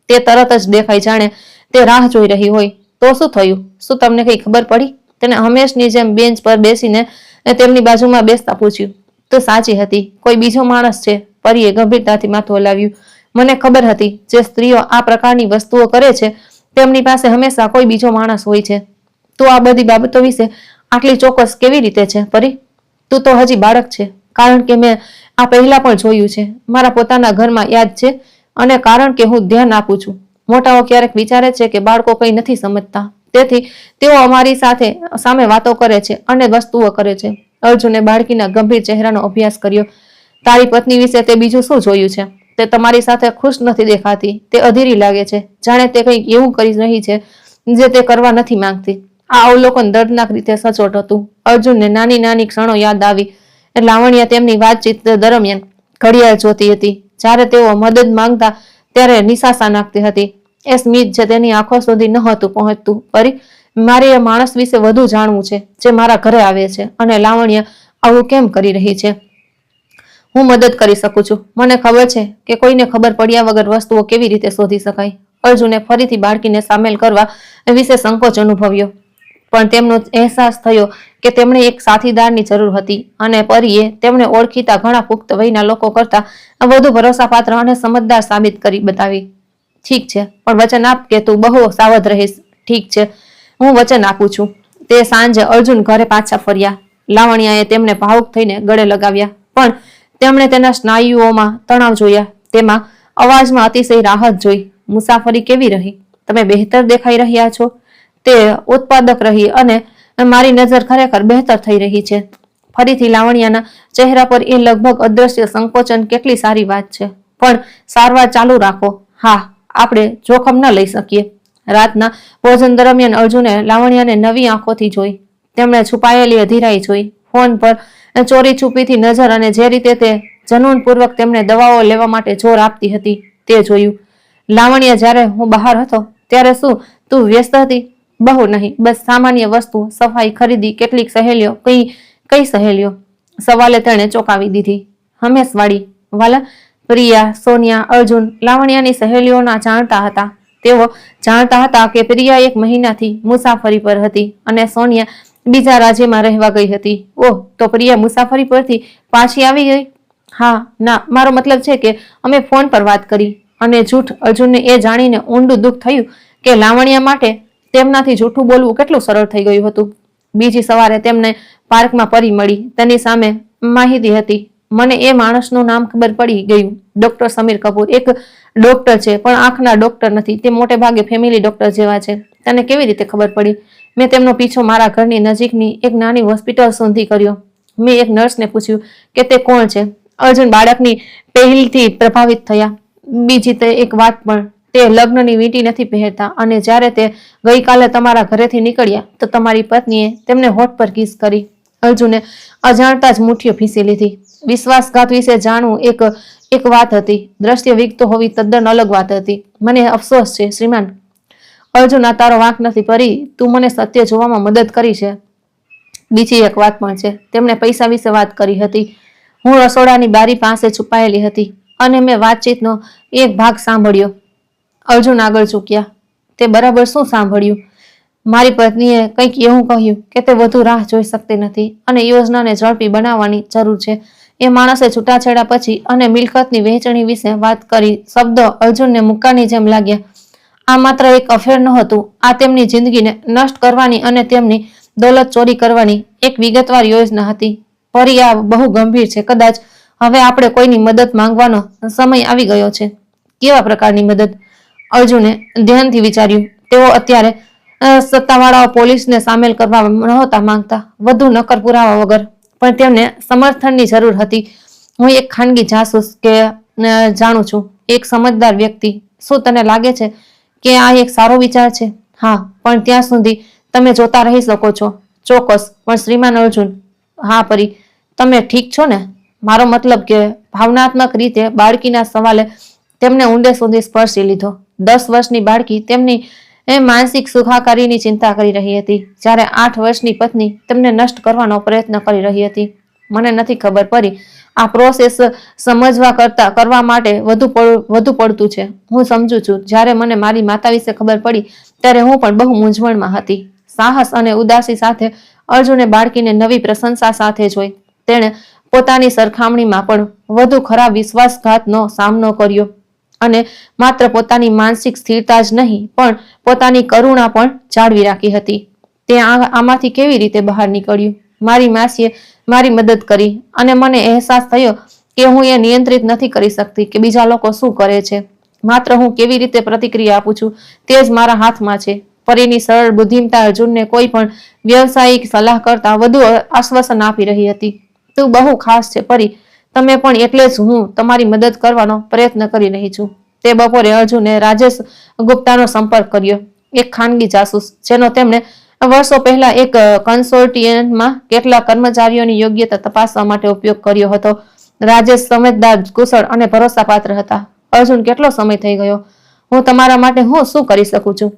તે તરત જ દેખાઈ, જાણે તે રાહ જોઈ રહી હોય. તો શું થયું? શું તમને કંઈ ખબર પડી? તેને હંમેશની જેમ બેન્ચ પર બેસીને તેમની બાજુમાં બેસતા પૂછ્યું. તો સાચી હતી. કોઈ બીજો માણસ છે? પરીએ ગંભીરતાથી માથું હલાવ્યું. મને ખબર હતી, જે સ્ત્રીઓ આ પ્રકારની વસ્તુઓ કરે છે તેમની પાસે હંમેશા કોઈ બીજો માણસ હોય છે. તો આ બધી બાબતો વિશે આટલી ચોક્કસ કેવી રીતે છે પરી? તું તો હજી બાળક છે. કારણ કે મેં આ પહેલા પણ જોયું છે, મારા પોતાના ઘરમાં. યાદ છે? અને કારણ કે હું ધ્યાન આપું છું. મોટાઓ ક્યારેક વિચારે છે કે બાળકો કંઈ નથી સમજતા, તેથી તેઓ અમારી સામે વાતો કરે છે અને વસ્તુઓ કરે છે. અર્જુને બાળકીના ગંભીર ચહેરાનો અભ્યાસ કર્યો. તારી પત્ની વિશે તે બીજું શું જોયું છે? તે તમારી સાથે ખુશ નથી દેખાતી. તે અધીરી લાગે છે, જાણે તે કંઈક એવું કરી રહી છે જે તે કરવા નથી માંગતી. આ અવલોકન દર્દનાક રીતે સચોટ હતું. અર્જુનને નાની નાની ક્ષણો યાદ આવી. લાવણ્ય તેમની વાતચીત દરમિયાન ઘડિયાળ જોતી હતી. જ્યારે તેઓ મદદ માંગતા ત્યારે નિશાસા નાખતી હતી. એ સ્મિત જે તેની આંખો સુધી નહોતું પહોંચતું. પરી, મારે એ માણસ વિશે વધુ જાણવું છે જે મારા ઘરે આવે છે, અને લાવણ્ય આવું કેમ કરી રહી છે. હું મદદ કરી શકું છું. મને ખબર છે કે કોઈને ખબર પડ્યા વગર વસ્તુઓ કેવી રીતે શોધી શકાય. અર્જુને ફરીથી બાળકીને સામેલ કરવા વિશે સંકોચ અનુભવ્યો, પણ તેમનો અહેસાસ થયો કે તેમણે એક સાથીદારની જરૂર હતી, અને પરીએ તેમને ઓળખીતા ઘણા પુખ્ત વયના લોકો કરતાં વધુ ભરોસાપાત્ર અને સમજદાર સાબિત કરી બતાવી. ઠીક છે, પણ વચન આપ કે તું બહુ સાવધ રહીશ. ઠીક છે, હું વચન આપું છું. તે સાંજે અર્જુન ઘરે પાછા ફર્યા. લાવણ્યાએ તેમને ભાવુક થઈને ગળે લગાવ્યા, પણ તેમણે તેના સ્નાયુઓમાં તણાવ જોયા. તેમાં અવાજમાં અતિશય રાહત જોઈ. મુસાફરી કેવી રહી? તમે બહેતર દેખાઈ રહ્યા છો. તે ઉત્પાદક રહી અને મારી નજર ખરેખર બહેતર થઈ રહી છે. ફરીથી લાવણ્યના ચહેરા પર એ લગભગ અદ્રશ્ય સંકોચન. કેટલી સારી વાત છે, પણ સારવાર ચાલુ રાખો. હા, આપણે જોખમ ન લઈ શકીએ. રાતના ભોજન દરમિયાન અર્જુને લાવણ્યને નવી આંખોથી જોઈ. તેમણે છુપાયેલી અધીરાઈ જોઈ, ફોન પર ચોરી છુપીથી નજર, અને જે રીતે તે જનૂનપૂર્વક તેમને દવાઓ લેવા માટે જોર આપતી હતી તે જોયું. લાવણ્ય, જ્યારે હું બહાર હતો ત્યારે શું તું વ્યસ્ત હતી? બહુ નહીં, બસ સામાન્ય વસ્તુ, સફાઈ, ખરીદી, કેટલીક સહેલીઓ. કઈ સહેલીઓ? સવાલે તેણે ચોંકાવી દીધી. હંમેશવાળી વાલા, પ્રિયા, સોનિયા, અર્જુન લાવણ્યની સહેલીઓના જાણતા હતા. તેઓ જાણતા હતા કે પ્રિયા 1 મહિનાથી મુસાફરી પર હતી અને સોનિયા બીજા રાજ્યમાં રહેવા ગઈ હતી. ઓહ, તો પ્રિયા મુસાફરી પરથી પાછી આવી ગઈ? હા, ના, મારો મતલબ છે કે અમે ફોન પર વાત કરી. અને જૂઠ? અર્જુનને એ જાણીને ઊંડું દુઃખ થયું કે લાવણ્ય માટે તેમનાથી જૂઠું બોલવું કેટલું સરળ થઈ ગયું હતું. બીજી સવારે તેમને પાર્કમાં પરી મળી. તેની સામે માહિતી હતી. મને એ માણસનું નામ ખબર પડી ગયું. ડોક્ટર સમીર કપૂર. એક ડોક્ટર છે, પણ આંખના ડોક્ટર નથી. તે મોટે ભાગે ફેમિલી ડોક્ટર જેવા છે. તને કેવી રીતે ખબર પડી? મેં તેમનો પીછો મારા ઘરની નજીકની એક નાની હોસ્પિટલ સુધી કર્યો. મેં એક નર્સને પૂછ્યું કે તે કોણ છે. અર્જુન બાળકની પહેલથી પ્રભાવિત થયા. બીજી તે એક વાત પણ, તે લગ્નની વીંટી નથી પહેરતા, અને જ્યારે તે ગઈકાલે તમારા ઘરેથી નીકળ્યા તો તમારી પત્નીએ તેમને હોઠ પર કિસ કરી. અર્જુને અજાણતા જ મુઠ્ઠીઓ ભીસી લીધી. વિશ્વાસઘાત વિશે જાણવું એક વાત હતી, દ્રશ્ય વિગતો હોવી તદ્દન અલગ વાત હતી. મને અફસોસ છે શ્રીમાન. અર્જુન, આ તારો વાંક નથી પરી, તું મને સત્ય જોવામાં મદદ કરી છે. બીજી એક વાત પણ છે. તેમણે પૈસા વિશે વાત કરી હતી. હું રસોડાની બારી પાસે છુપાયેલી હતી અને મેં વાતચીતનો એક ભાગ સાંભળ્યો. અર્જુન આગળ ઝૂક્યા. તે બરાબર શું સાંભળ્યું? મારી પત્નીએ કંઈક એવું કહ્યું કે તે વધુ રાહ જોઈ શકતી નથી અને યોજનાને ઝડપી બનાવવાની જરૂર છે. એ માણસે છૂટાછેડા પછી અને મિલકતની વહેંચણી વિશે વાત કરી. શબ્દો અર્જુનને મુક્કાની જેમ લાગ્યા. આ માત્ર એક અફેર નહોતું, આ તેમની જિંદગીને નષ્ટ કરવાની અને તેમની દોલત ચોરી કરવાની એક વિગતવાર યોજના હતી. પરી, આ બહુ ગંભીર છે. કદાચ હવે આપણે કોઈની મદદ માંગવાનો સમય આવી ગયો છે. કેવા પ્રકારની મદદ? અર્જુને ધ્યાનથી વિચાર્યું. તેઓ અત્યારે સત્તાવાળાઓ પોલીસને સામેલ કરવા નહોતા માંગતા, વધુ નક્કર પુરાવા વગર, પણ તેમને સમર્થનની જરૂર હતી. હું એક ખાનગી જાસૂસ કે જાણું છું, એક સમજદાર વ્યક્તિ. શું તને લાગે છે કે આ એક સારો વિચાર છે? હા, પણ ત્યાં સુધી તમે જોતા રહી શકો છો. ચોક્કસ, પણ શ્રીમાન અર્જુન. હા પરી, તમે ઠીક છો ને? મારો મતલબ કે ભાવનાત્મક રીતે. બાળકીના સવાલે તેમને ઊંડે સુધી સ્પર્શી લીધો. 10 વર્ષની બાળકી તેમની માનસિક સુખાકારીની ચિંતા કરી રહી હતી, જ્યારે 8 વર્ષની પત્ની તેમને નષ્ટ કરવાનો પ્રયત્ન કરી રહી હતી. મને નથી ખબર પરી, આ પ્રોસેસ કરવા માટે વધુ પડતું છે. હું સમજુ છું. જ્યારે મને મારી માતા વિશે ખબર પડી ત્યારે હું પણ બહુ મૂંઝવણમાં હતી. સાહસ અને ઉદાસી સાથે અર્જુને બાળકીને નવી પ્રશંસા સાથે જોઈ. તેણે પોતાની સરખામણીમાં પણ વધુ ખરાબ વિશ્વાસઘાતનો સામનો કર્યો અને માત્ર પોતાની માનસિક સ્થિરતા જ નહીં, પણ પોતાની કરુણા પણ જાળવી રાખી હતી. તે આમાંથી કેવી રીતે બહાર નીકળ્યું? મારી માસીએ મારી મદદ કરી અને મને અહેસાસ થયો કે હું એ નિયંત્રિત નથી કરી શકતી કે બીજા લોકો શું કરે છે. માત્ર હું કેવી રીતે પ્રતિક્રિયા આપું છું તે જ મારા હાથમાં છે. પરીની સરળ બુદ્ધિમત્તા અર્જુનને કોઈ પણ વ્યવસાયિક સલાહ કરતા વધુ આશ્વાસન આપી રહી હતી. તું બહુ ખાસ છે પરી, તમે પણ, એટલે જ હું તમારી મદદ કરવાનો પ્રયત્ન કરી રહી છું. તે બપોરે અર્જુને રાજેશ ગુપ્તાનો સંપર્ક કર્યો, એક ખાનગી જાસૂસ જેનો તેમણે વર્ષો પહેલા એક કન્સોર્ટિયમમાં કેટલાક કર્મચારીઓની યોગ્યતા તપાસવા માટે ઉપયોગ કર્યો હતો. રાજેશ સમજદાર, કુશળ અને ભરોસાપાત્ર હતા. અર્જુન, કેટલો સમય થઈ ગયો. હું તમારા માટે શું કરી શકું છું?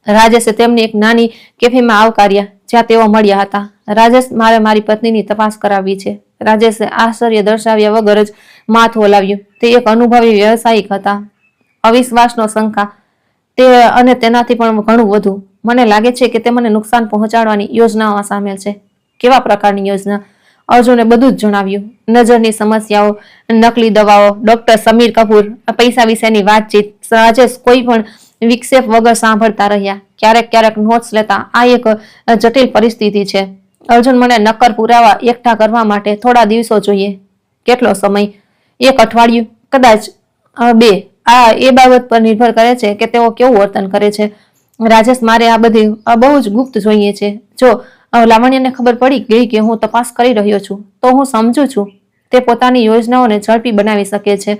રાજેશે તેમની એક નાની કેફેમાં આવકાર્યા જ્યાં તેઓ મળ્યા હતા. રાજેશ, મારે મારી પત્નીની તપાસ કરાવવી છે. રાજેશે આશ્ચર્ય દર્શાવ્યા વગર જ માથું હલાવ્યું. તે એક અનુભવી વ્યવસાયિક હતા. અવિશ્વાસનો શંકા, તે અને તેનાથી પણ ઘણું વધુ. મને લાગે છે કે તે મને નુકસાન પહોંચાડવાની યોજનાઓમાં સામેલ છે. કેવા પ્રકારની યોજના? અર્જુને બધું જ જણાવ્યું. નજરની સમસ્યાઓ, નકલી દવાઓ, ડોક્ટર સમીર કપૂર, પૈસા વિશેની વાતચીત. રાજેશ કોઈ પણ વિક્ષેપ વગર સાંભળતા રહ્યા, ક્યારેક નોટ્સ લેતા. આ એક જટિલ પરિસ્થિતિ છે અર્જુન. મને નક્કર પુરાવા એકઠા કરવા માટે થોડા દિવસો જોઈએ. કેટલો સમય? 1 અઠવાડિયું, કદાચ 2. આ એ બાબત પર નિર્ભર કરે છે કે તેઓ કેવું વર્તન કરે છે. રાજેશ, મારે આ બહુ જ ગુપ્ત જોઈએ છે. જો લાવણ્યને ખબર પડી ગઈ કે હું તપાસ કરી રહ્યો છું તો હું સમજુ છું તે પોતાની યોજનાઓને ઝડપી બનાવી શકે છે.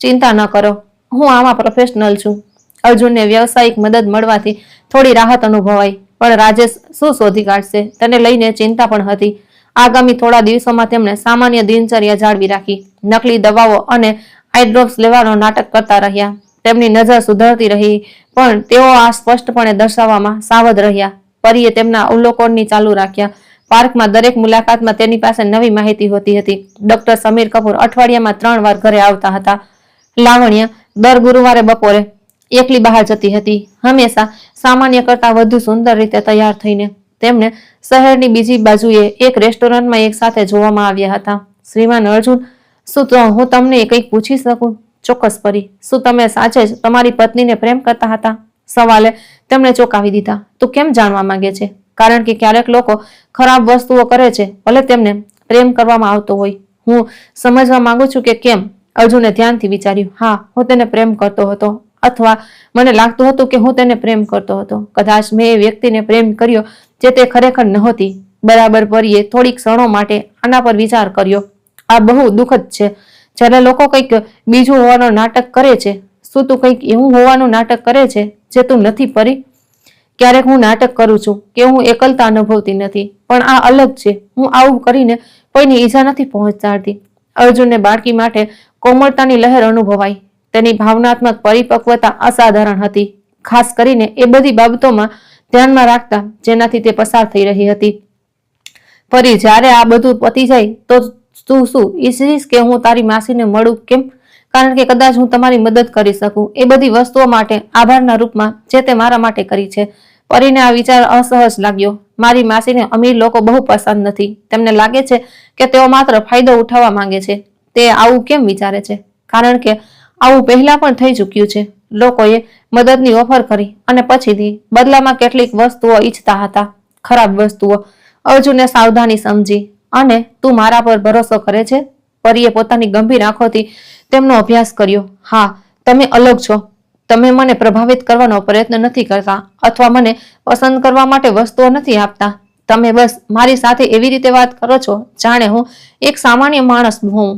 ચિંતા ન કરો, હું આમાં પ્રોફેશનલ છું. અર્જુનને વ્યવસાયિક મદદ મળવાથી થોડી રાહત અનુભવાઈ, પણ રાજેશ શું શોધી કાઢશે તેને લઈને ચિંતા પણ હતી. આગામી થોડા દિવસોમાં તેમણે સામાન્ય દિનચર્યા જાળવી રાખી. નકલી દવાઓ અને આઈ ડ્રોપ્સ લેવાનો નાટક કરતા રહ્યા. તેમની નજર સુધરતી રહી, પણ તેઓ આ સ્પષ્ટપણે દર્શાવવામાં સાવધ રહ્યા. પરીએ તેમના અવલોકનની ચાલુ રાખ્યા. પાર્કમાં દરેક મુલાકાતમાં તેની પાસે નવી માહિતી હોતી હતી. ડોક્ટર સમીર કપૂર અઠવાડિયામાં 3 વાર ઘરે આવતા હતા. લાવણ્ય દર ગુરુવારે બપોરે એકલી બહાર જતી હતી, હંમેશા સામાન્ય કરતાં વધુ સુંદર રીતે તૈયાર થઈને. તેમને શહેરની બીજી બાજુએ એક રેસ્ટોરન્ટમાં એક સાથે જોવામાં આવ્યા હતા. શ્રીમાન અર્જુન, શું હું તમને કંઈક પૂછી શકું? ચોક્કસ પરી, શું તમે સાચે જ તમારી પત્નીને પ્રેમ કરતા હતા? સવાલે તેમણે ચોંકાવી દીધા. તું કેમ જાણવા માંગે છે? કારણ કે ક્યારેક લોકો ખરાબ વસ્તુઓ કરે છે, ભલે તેમને પ્રેમ કરવામાં આવતો હોય. હું સમજવા માંગુ છું કે કેમ. અર્જુને ધ્યાનથી વિચાર્યું. હા, હું તેને પ્રેમ કરતો હતો, અથવા મને લાગતું હતું કે હું તેને પ્રેમ કરતો હતો. કદાચ મેં એ વ્યક્તિને પ્રેમ કર્યો જે તે ખરેખર નહોતી. બરાબર. પરીએ થોડીક ક્ષણો માટે આના પર વિચાર કર્યો. આ બહુ દુઃખદ છે જ્યારે લોકો કંઈક બીજું હોવાનું નાટક કરે છે. શું તું કંઈક એવું હોવાનું નાટક કરે છે જે તું નથી? પરી, ક્યારેક હું નાટક કરું છું કે હું એકલતા અનુભવતી નથી, પણ આ અલગ છે. હું આવું કરીને કોઈની ઈજા નથી પહોંચાડતી. અર્જુનને બાળકી માટે કોમળતાની લહેર અનુભવાઈ. તેની ભાવનાત્મક પરિપક્વતા અસાધારણ હતી, ખાસ કરીને એ બધી બાબતોમાં ધ્યાનમાં રાખતા જેનાથી તે પસાર થઈ રહી હતી. પરી, જ્યારે આ બધું પતી જાય તો તું શું ઈચ્છીશ કે હું તારી માસીને મળું? કેમ? કારણ કે કદાચ હું તમારી મદદ કરી શકું એ બધી વસ્તુઓ માટે આભારના રૂપમાં જે તે મારા માટે કરી છે. પરીને આ વિચાર અસહજ લાગ્યો. મારી માસીને અમીર લોકો બહુ પસંદ નથી. તેમને લાગે છે કે તેઓ માત્ર ફાયદો ઉઠાવવા માંગે છે. તે આવું કેમ વિચારે છે? કારણ કે આવું પહેલા પણ થઈ ચૂક્યું છે. લોકોએ મદદની ઓફર કરી અને પછીથી બદલામાં કેટલીક વસ્તુઓ ઈચ્છતા હતા, ખરાબ વસ્તુઓ. અર્જુને સાવધાની સમજી. અને તું મારા પર ભરોસો કરે છે? પરીએ પોતાની ગંભીર આંખોથી તેમનો અભ્યાસ કર્યો. હા, તમે અલગ છો. તમે મને પ્રભાવિત કરવાનો પ્રયત્ન નથી કરતા અથવા મને પસંદ કરવા માટે વસ્તુઓ નથી આપતા. તમે બસ મારી સાથે એવી રીતે વાત કરો છો જાણે હું એક સામાન્ય માણસ હોઉં.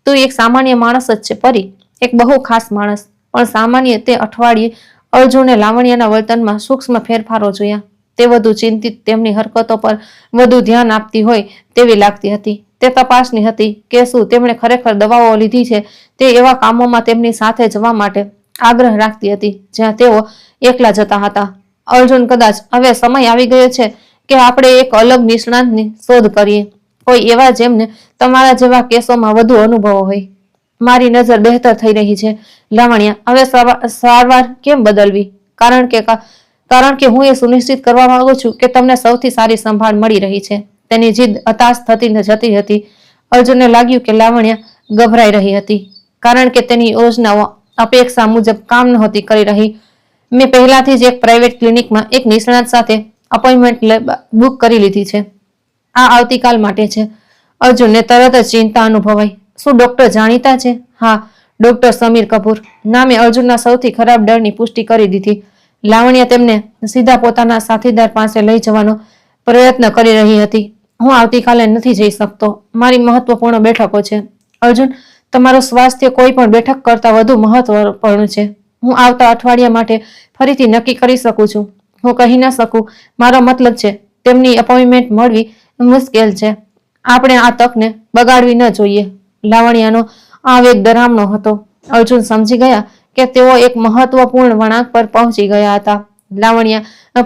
તું એક સામાન્ય માણસ જ છે પરી, એક બહુ ખાસ માણસ. પણ સામાન્ય? તે અઠવાડિયે અર્જુને લાવણ્યના વર્તનમાં સૂક્ષ્મ ફેરફારો જોયા. તે વધુ ચિંતિત, તેમની હરકતો પર વધુ ધ્યાન આપતી હોય તેવી લાગતી હતી. તે તપાસની હતી કે શું તેમણે ખરેખર દવાઓ લીધી છે. તે એવા કામોમાં તેમની સાથે જવા માટે આગ્રહ રાખતી હતી જ્યાં તેઓ એકલા જતા હતા. અર્જુન, કદાચ હવે સમય આવી ગયો છે કે આપણે એક અલગ નિષ્ણાતની શોધ કરીએ, કોઈ એવા જેમને તમારા જેવા કેસોમાં વધુ અનુભવ હોય. મારી નજર બહેતર થઈ રહી છે લાવણ્ય. હવે સારવાર કેમ બદલવી? કારણ કે હું એ સુનિશ્ચિત કરવા માંગુ છું કે તમને સૌથી સારી સંભાળ મળી રહી છે. તેની જીદ હતાશ થતી જતી હતી. અર્જુનને લાગ્યું કે લાવણ્ય ગભરાઈ રહી હતી કારણ કે તેની યોજનાઓ અપેક્ષા મુજબ કામ નહોતી કરી રહી. મેં પહેલાથી જ એક પ્રાઇવેટ ક્લિનિકમાં એક નિષ્ણાત સાથે અપોઇન્ટમેન્ટ બુક કરી લીધી છે. આ આવતીકાલ માટે છે. અર્જુનને તરત જ ચિંતા અનુભવાઈ. શું ડોક્ટર જાણીતા છે? હા, ડોક્ટર સમીર કપૂર. નામે અર્જુનના સૌથી ખરાબ ડરની પુષ્ટિ કરી દીધી. લાવણ્ય તેમને સીધા પોતાના સાથીદાર પાસે લઈ જવાનો પ્રયત્ન કરી રહી હતી. હું આવતીકાલે નથી જઈ શકતો. મારી મહત્વપૂર્ણ બેઠકો છે. અર્જુન, તમારું સ્વાસ્થ્ય કોઈ પણ બેઠક કરતાં વધુ મહત્વપૂર્ણ છે. હું આવતા અઠવાડિયા માટે ફરીથી નક્કી કરી શકું છું. હું કહી ન શકું. મારો મતલબ છે તેમની અપોઇન્ટમેન્ટ મળવી મુશ્કેલ છે. આપણે આ તકને બગાડવી ન જોઈએ. લાવણ્યનો આવેગ ડરામણો હતો. અર્જુન સમજી ગયા કે તેઓ એક મહત્વપૂર્ણ વળાંક પર પહોંચી ગયા હતા. લાવણ્ય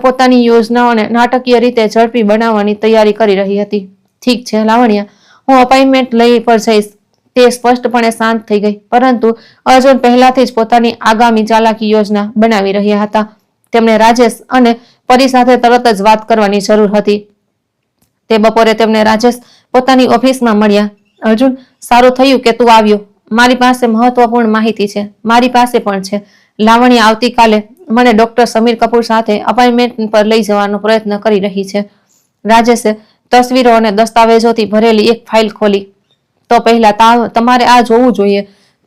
પોતાની યોજનાઓને નાટકીય રીતે ઝડપી બનાવવાની તૈયારી કરી રહી હતી. ઠીક છે લાવણ્ય, હું અપોઇન્ટમેન્ટ લઈ પર જઈશ. તે સ્પષ્ટપણે શાંત થઈ ગઈ, પરંતુ અર્જુન પહેલાથી જ પોતાની આગામી ચાલાકી યોજના બનાવી રહ્યા હતા. તેમણે રાજેશ અને પરી સાથે તરત જ વાત કરવાની જરૂર હતી. તે બપોરે તેમને રાજેશ પોતાની ઓફિસમાં મળ્યા. અર્જુન, સારું થયું કે તું આવ્યો. મારી પાસે મહત્વપૂર્ણ માહિતી છે. મારી પાસે પણ છે. લાવણ્ય આવતીકાલે મને ડોક્ટર સમીર કપૂર સાથે અપોઇન્ટમેન્ટ પર લઈ જવાનો પ્રયત્ન કરી રહી છે. રાજેશે તસવીરો અને દસ્તાવેજોથી ભરેલી એક ફાઇલ ખોલી. તો પહેલા તમારે આ જોવું જોઈએ.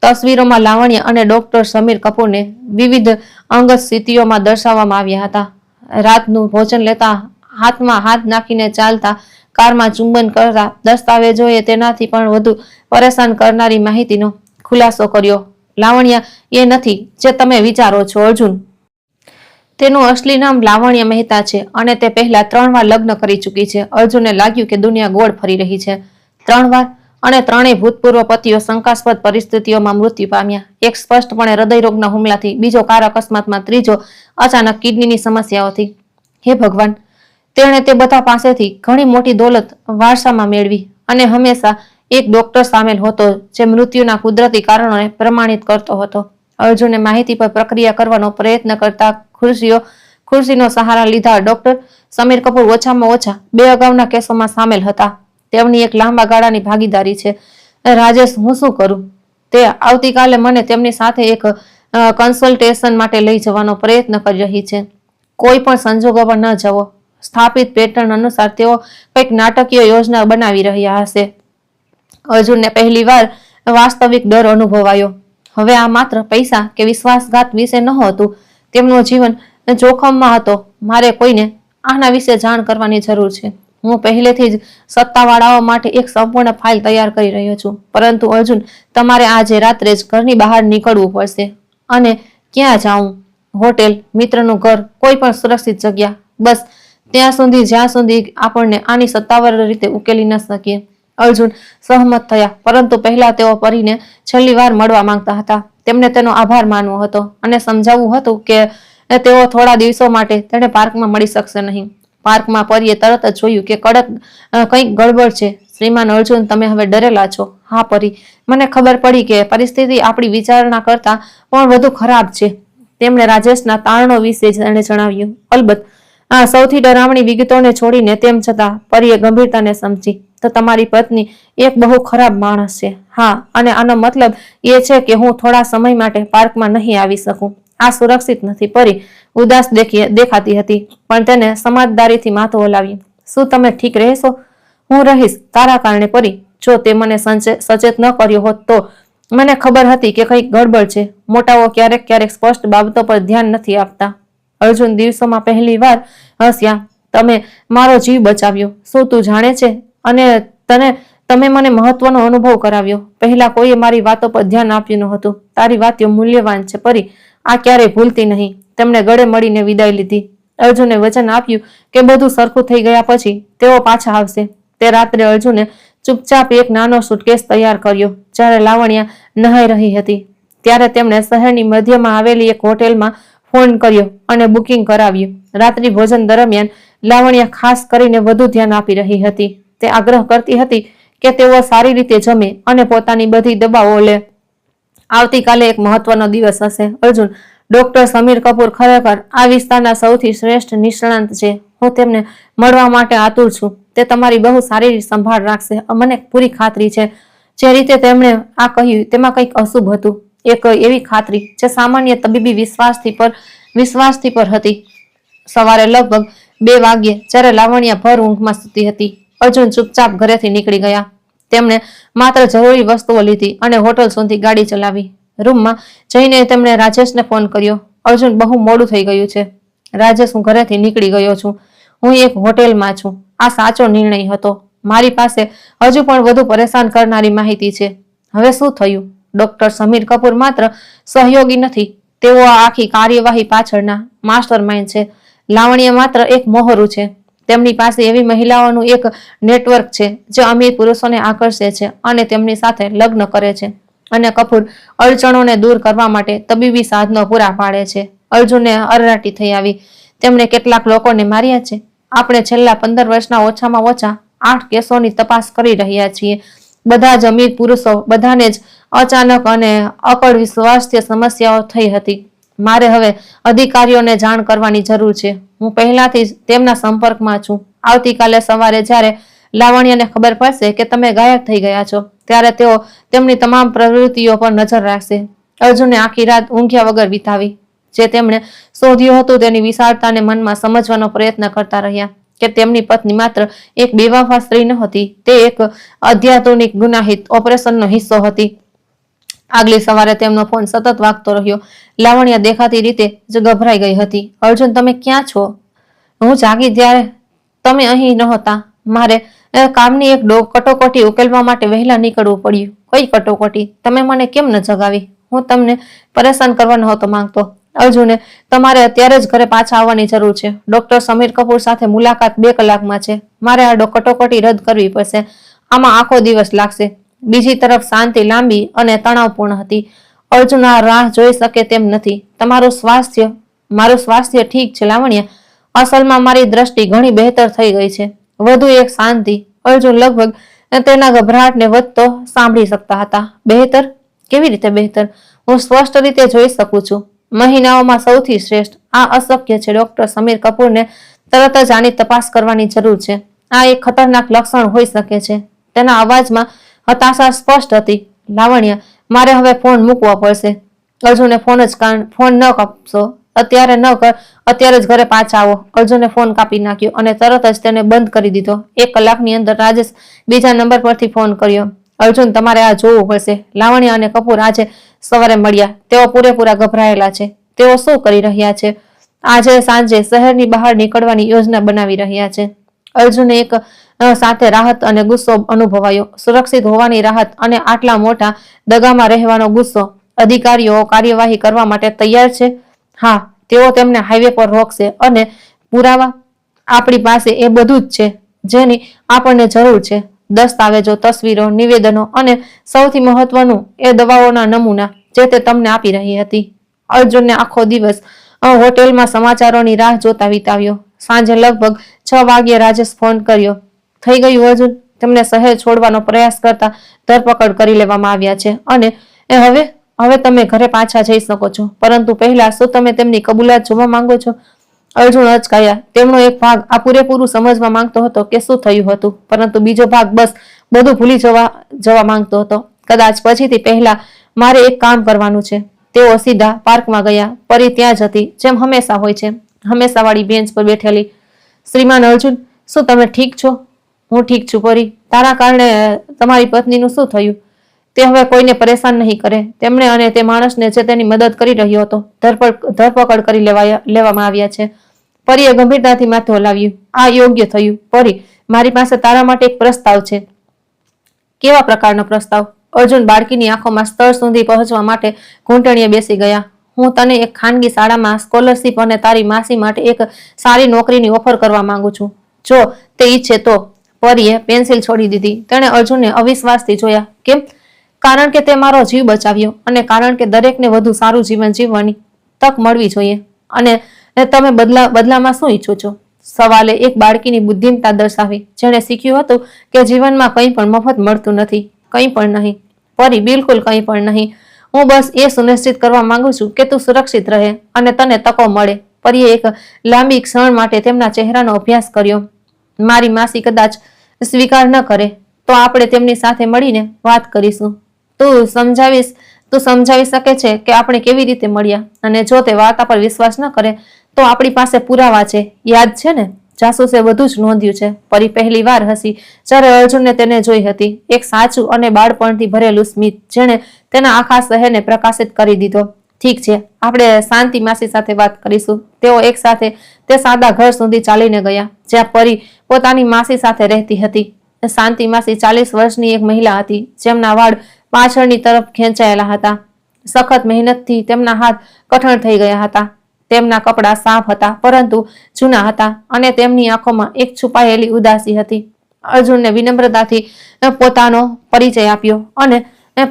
તસવીરોમાં લાવણ્ય અને ડોક્ટર સમીર કપૂરને વિવિધ અંગત સ્થિતિઓમાં દર્શાવવામાં આવ્યા હતા. રાતનું ભોજન લેતા, હાથમાં હાથ નાખીને ચાલતા, કારમાં ચુંબન કરતા, દસ્તાવેજોએ તેનાથી પણ વધુ પરેશાન કરનારી માહિતીનો ખુલાસો કર્યો. લાવણ્ય એ નથી જે તમે વિચારો છો, અર્જુન. તેનું અસલી નામ લાવણ્ય મહેતા છે અને તે પહેલા 3 વાર લગ્ન કરી ચૂકી છે. અર્જુનને લાગ્યું કે દુનિયા ગોળ ફરી રહી છે. 3 વાર, અને 3ય ભૂતપૂર્વ પતિઓ શંકાસ્પદ પરિસ્થિતિઓમાં મૃત્યુ પામ્યા. એક સ્પષ્ટપણે હૃદયરોગના હુમલાથી, બીજો કાર અકસ્માતમાં, ત્રીજો અચાનક કિડનીની સમસ્યાઓથી. હે ભગવાન, તેણે તે બધા પાસેથી ઘણી મોટી દોલત વારસામાં મેળવી, અને હંમેશા એક ડોક્ટર સામેલ હતો જે મૃત્યુના કુદરતી કારણોને પ્રમાણિત કરતો હતો. અર્જુને માહિતી પર પ્રક્રિયા કરવાનો પ્રયત્ન કરતા ખુરશીનો સહારા લીધા. ડોક્ટર સમીર કપૂર ઓછામાં ઓછા 2 અગાઉના કેસોમાં સામેલ હતા. તેમની એક લાંબા ગાળાની ભાગીદારી છે. રાજેશ, હું શું કરું? તે આવતીકાલે મને તેમની સાથે એક કન્સલ્ટેશન માટે લઈ જવાનો પ્રયત્ન કરી રહી છે. કોઈ પણ સંજોગોમાં ન જવો. સ્થાપિત પેટર્ન અનુસાર તેઓ કંઈક નાટકીય યોજના બનાવી રહ્યા હશે. અર્જુનને પહેલીવાર વાસ્તવિક ડર અનુભવાયો. હવે આ માત્ર પૈસા કે વિશ્વાસઘાત વિશે નહોતું. તેમનું જીવન જોખમમાં હતો. મારે કોઈને આના વિશે જાણ કરવાની જરૂર છે. હું પહેલેથી જ સત્તાવાળાઓ માટે એક સંપૂર્ણ ફાઇલ તૈયાર કરી રહ્યો છું. પરંતુ અર્જુન, તમારે આજે રાત્રે જ ઘરની બહાર નીકળવું પડશે. અને ક્યાં જાઉં? હોટેલ, મિત્રનું ઘર, કોઈ પણ સુરક્ષિત જગ્યા. બસ ત્યાં સુધી જ્યાં સુધી આપણને આની સત્તાવાર રીતે ઉકેલી ન શકીએ. અર્જુન સહમત થયા, પરંતુ પહેલા તેઓ પરીને છેલ્લી વાર મળવા માંગતા હતા. તેમને તેનો આભાર માનવો હતો અને સમજાવવું હતું કે તેઓ થોડા દિવસો માટે તેને પાર્કમાં મળી શકશે નહીં. પાર્કમાં પરીએ તરત જ જોયું કે કંઈક ગડબડ છે. શ્રીમાન અર્જુન, તમે હવે ડરેલા છો? હા પરી, મને ખબર પડી કે પરિસ્થિતિ આપણી વિચારણા કરતા પણ વધુ ખરાબ છે. તેમણે રાજેશના તારણો વિશે તેને જણાવ્યું. અલબત્ત, આ સૌથી ડરામણી વિગતોને છોડીને. તેમ છતાં પરીએ ગંભીરતાને સમજી. તો તમારી પત્ની એક બહુ ખરાબ માણસ છે? હા, અને આનો મતલબ એ છે કે હું થોડા સમય માટે પાર્કમાં નહીં આવી શકું. આ સુરક્ષિત નથી. પરી ઉદાસ દેખાતી હતી, પણ તેને સમજદારીથી માથું હલાવ્યું. શું તમે ઠીક રહેશો? હું રહીશ, તારા કારણે. પરી, જો તે મને સચેત ન કર્યો હોત તો મને ખબર હતી કે કંઈક ગડબડ છે. મોટાઓ ક્યારેક સ્પષ્ટ બાબતો પર ધ્યાન નથી આપતા. અર્જુન દિવસોમાં પહેલી વાર હસ્યા. તમે મારો જીવ બચાવ્યો. શું તું જાણે છે? અને તમે મને મહત્વનો અનુભવ કરાવ્યો. પહેલા કોઈએ મારી વાતો પર ધ્યાન આપ્યું નહોતું. તારી વાતો મૂલ્યવાન છે પરી, આ ક્યારેય ભૂલતી નહીં. તેમણે ગળે મળીને વિદાય લીધી. અર્જુને વચન આપ્યું કે બધું સરખું થઈ ગયા પછી તેઓ પાછા આવશે. તે રાત્રે અર્જુને ચૂપચાપ એક નાનો સુટકેસ તૈયાર કર્યો. જ્યારે લાવણ્ય નહાઈ રહી હતી ત્યારે તેમણે શહેરની મધ્યમાં આવેલી એક હોટેલમાં ફોન કર્યો અને બુકિંગ કરાવ્યું. રાત્રિ ભોજન દરમિયાન લાવણ્ય ખાસ કરીને વધુ ધ્યાન આપી રહી હતી. તે આગ્રહ કરતી હતી કે તેઓ સારી રીતે જમે અને પોતાની બધી દબાવો લે. આવતીકાલે એક મહત્વનો દિવસ હશે. અર્જુન, ડોક્ટર સમીર કપૂર ખરેખર આ વિસ્તારના સૌથી શ્રેષ્ઠ નિષ્ણાંત છે. હું તેમને મળવા માટે આતુર છું. તે તમારી બહુ સારી સંભાળ રાખશે. મને પૂરી ખાતરી છે. જે રીતે તેમણે આ કહ્યું તેમાં કંઈક અશુભ હતું. એક એવી ખાતરી જે સામાન્ય તબીબી વિશ્વાસથી પર હતી. સવારે લગભગ 2 વાગ્યે જ્યારે લાવણ્ય ભર ઊંઘમાં સૂતી હતી, અર્જુન ચૂપચાપ ઘરેથી નીકળી ગયા. તેમણે માત્ર જરૂરી વસ્તુઓ લીધી અને હોટલ સુધી ગાડી ચલાવી. રૂમમાં જઈને તેમણે રાજેશને ફોન કર્યો. અર્જુન, બહુ મોડું થઈ ગયું છે. રાજેશ, હું ઘરેથી નીકળી ગયો છું. હું એક હોટેલમાં છું. આ સાચો નિર્ણય હતો. મારી પાસે હજુ પણ વધુ પરેશાન કરનારી માહિતી છે. હવે શું થયું? ડોક્ટર સમીર કપૂર માત્ર સહયોગી નથી, તેઓ આ આખી કાર્યવાહી પાછળના માસ્ટર માઇન્ડ છે. લાવણ્ય માત્ર એક મોહરું છે. તેમની પાસે એવી મહિલાઓનું એક નેટવર્ક છે જે અમીર પુરુષોને આકર્ષે છે અને તેમની સાથે લગ્ન કરે છે. અને કપૂર અડચણોને દૂર કરવા માટે તબીબી સાધનો પૂરા પાડે છે. અર્જુનને અરરાટી થઈ આવી. તેમણે કેટલાક લોકોને માર્યા છે. આપણે છેલ્લા 15 વર્ષના ઓછામાં ઓછા 8 કેસોની તપાસ કરી રહ્યા છીએ. બધા જ અમીર પુરુષો. બધાને જ અચાનક અને અકળ સ્વાસ્થ્ય સમસ્યાઓ થઈ હતી. મારે હવે અધિકારીઓને જાણ કરવાની જરૂર છે. હું પહેલાથી જ તેમના સંપર્કમાં છું. આવતીકાલે સવારે જ્યારે લાવણ્યને ખબર પડશે કે તમે ગાયબ થઈ ગયા છો, ત્યારે તેઓ તેમની તમામ પ્રવૃત્તિઓ પર નજર રાખશે. અર્જુને આખી રાત ઊંઘ્યા વગર વિતાવી. જે તેમણે શોધ્યું હતું તેની વિશાળતાને મનમાં સમજવાનો પ્રયત્ન કરતા રહ્યા કે તેમની પત્ની માત્ર એક બેવફા સ્ત્રી નહોતી, તે એક અત્યાધુનિક ગુનાહિત ઓપરેશનનો હિસ્સો હતી. આગલી સવારે તેમનો ફોન સતત વાગતો રહ્યો. લાવણ્ય દેખાતી રીતે જ ગભરાઈ ગઈ હતી. અર્જુન, તમે ક્યાં છો? હું જાગી ત્યારે તમે અહીં નહોતા. મારે કામની એક કટોકટી ઉકેલવા માટે વહેલા નીકળવું પડ્યું. કઈ કટોકટી? તમે મને કેમ ન જગાવી? હું તમને પરેશાન કરવા નહોતો માંગતો. અર્જુને, તમારે અત્યારે જ ઘરે પાછા આવવાની જરૂર છે. ડોક્ટર સમીર કપૂર સાથે મુલાકાત 2 કલાકમાં છે. મારે આ કટોકટી રદ કરવી પડશે. આમાં આખો દિવસ લાગશે. બીજી તરફ શાંતિ લાંબી અને તણાવપૂર્ણ હતી. અર્જુન આ રાહ જોઈ શકે તેમ નથી. મારું સ્વાસ્થ્ય ઠીક છે લાવણ્ય. અસલમાં મારી દ્રષ્ટિ ઘણી બહેતર થઈ ગઈ છે. વધુ એક શાંતિ. અર્જુન લગભગ તેના ગભરાટને વધતો સાંભળી શકતા હતા. બહેતર? કેવી રીતે બહેતર? હું સ્પષ્ટ રીતે જોઈ શકું છું. મહિનાઓમાં સૌથી શ્રેષ્ઠ. આ અશક્ય છે. ડોક્ટર સમીર કપૂરને તરત જ આની તપાસ કરવાની જરૂર છે. આ એક ખતરનાક લક્ષણ હોઈ શકે છે. તેના અવાજમાં હતાશા સ્પષ્ટ હતી. લાવણ્ય, મારે હવે ફોન મૂકવો પડશે. અર્જુને ફોન ન કાપશો. અત્યારે ન કર. અત્યારે જ ઘરે પાછા આવો. અર્જુને ફોન કાપી નાખ્યો અને તરત જ તેને બંધ કરી દીધો. 1 કલાકની અંદર રાજેશ બીજા નંબર પરથી ફોન કર્યો. અર્જુન, તમારે આ જોવું પડશે. લાવણ્ય અને કપૂર આજે સવારે મળ્યા. તેઓ પૂરેપૂરા ગભરાયેલા છે. તેઓ શું કરી રહ્યા છે? આજે સાંજે શહેરની બહાર નીકળવાની યોજના બનાવી રહ્યા છે. અર્જુને એક સાથે રાહત અને ગુસ્સો અનુભવાયો. સુરક્ષિત હોવાની રાહત અને આટલા મોટા દગામાં રહેવાનો ગુસ્સો. અધિકારીઓ કાર્યવાહી કરવા માટે તૈયાર છે. હા, તેઓ તેમને હાઈવે પર રોકશે અને પુરાવા? આપણી પાસે એ બધું જ છે જેની આપણને જરૂર છે. દસ્તાવેજો, તસવીરો, નિવેદનો અને સૌથી મહત્વનું એ દવાઓના નમૂના જે તે તમને આપી રહી હતી. અર્જુનને આખો દિવસ હોટેલમાં સમાચારોની રાહ જોતા વિતાવ્યો. સાંજે લગભગ 6 વાગ્યે રાજેશ ફોન કર્યો. થઈ ગયું અર્જુન, તેમને શહેર છોડવાનો પ્રયાસ કરતા ધરપકડ કરી લેવામાં આવ્યા છે અને હવે તમે ઘરે પાછા જઈ શકો છો. પરંતુ પહેલા શું તમે તેમની કબૂલાત જોવા માંગો છો? અર્જુન અચકાયા. તેમનો એક ભાગ આ પૂરેપૂરું સમજવા માંગતો હતો કે શું થયું હતું, પરંતુ બીજો ભાગ બસ બધું ભૂલી જવા માંગતો હતો. કદાચ પછીથી. પહેલા મારે એક કામ કરવાનું છે. તેઓ સીધા પાર્કમાં ગયા. પરી ત્યાં જ હતી, જેમ હંમેશા હોય છે, હંમેશા વાળી બેન્ચ પર બેઠેલી. શ્રીમાન અર્જુન, શું તમે ઠીક છો? હું ઠીક છું પરી. તારા કારણે તમારી પત્નીનું શું થયું? તે હવે કોઈને પરેશાન નહીં કરે. તેમણે અને તે માણસને જે તેની મદદ કરી રહ્યો હતો ધરપકડ કરી લેવામાં આવ્યા છે. પરીએ ગંભીરતાથી માથું હલાવ્યું. આ યોગ્ય થયું. પરી, મારી પાસે તારા માટે એક પ્રસ્તાવ છે. કેવા પ્રકારનો પ્રસ્તાવ? અર્જુન બાળકીની આંખોમાં સ્તર સુધી પહોંચવા માટે ઘૂંટણીએ બેસી ગયા. હું તને એક ખાનગી શાળામાં સ્કોલરશીપ અને તારી માસી માટે એક સારી નોકરીની ઓફર કરવા માંગુ છું. જો તે ઈચ્છે તો. પરીએ પેન્સિલ છોડી દીધી. તેણે અર્જુનને અવિશ્વાસથી જોયા. કેમ? કારણ કે તે મારો જીવ બચાવ્યો અને કારણ કે દરેકને વધુ સારું જીવન જીવવાની તક મળવી જોઈએ. અને તમે બદલામાં શું ઈચ્છો છો? સવાલે એક બાળકીની બુદ્ધિમત્તા દર્શાવી, જેણે શીખ્યું હતું કે જીવનમાં કંઈ પણ મફત મળતું નથી. કંઈ પણ નહીં પરી, બિલકુલ કંઈ પણ નહીં. હું બસ એ સુનિશ્ચિત કરવા માંગુ છું કે તું સુરક્ષિત રહે અને તને તકો મળે. પરીએ એક લાંબી ક્ષણ માટે તેમના ચહેરાનો અભ્યાસ કર્યો. મારી માસી કદાચ સ્વીકાર ન કરે તો આપણે તેમની સાથે મળીને વાત કરીશું. તું સમજાવી શકે છે કે આપણે કેવી રીતે મળ્યા, અને જો તે વાર્તા પર વિશ્વાસ ન કરે તો આપણી પાસે પુરાવા છે. યાદ છે ને? જાસૂસે બધું જ નોંધ્યું છે. પરી પહેલી વાર હસી જ્યારે અર્જુનને તેને જોઈ હતી. એક સાચું અને બાળપણથી ભરેલું સ્મિત જેણે તેના આખા શહેરને પ્રકાશિત કરી દીધો. ઠીક છે, આપણે શાંતિ માસી સાથે વાત કરીશું. તેઓ એક સાથે તે સાદા ઘર સુધી ચાલીને ગયા જ્યાં પરી પોતાની માસી સાથે રહેતી હતી. શાંતિ માસી 40 વર્ષની એક મહિલા હતી જેમના વાળ પાછળની તરફ ખેંચાયેલા હતા. સખત મહેનતથી તેમના હાથ કઠણ થઈ ગયા હતા. તેમના કપડાં સાફ હતા પરંતુ જૂના હતા અને તેમની આંખોમાં એક છુપાયેલી ઉદાસી હતી. અર્જુનને વિનમ્રતાથી પોતાનો પરિચય આપ્યો અને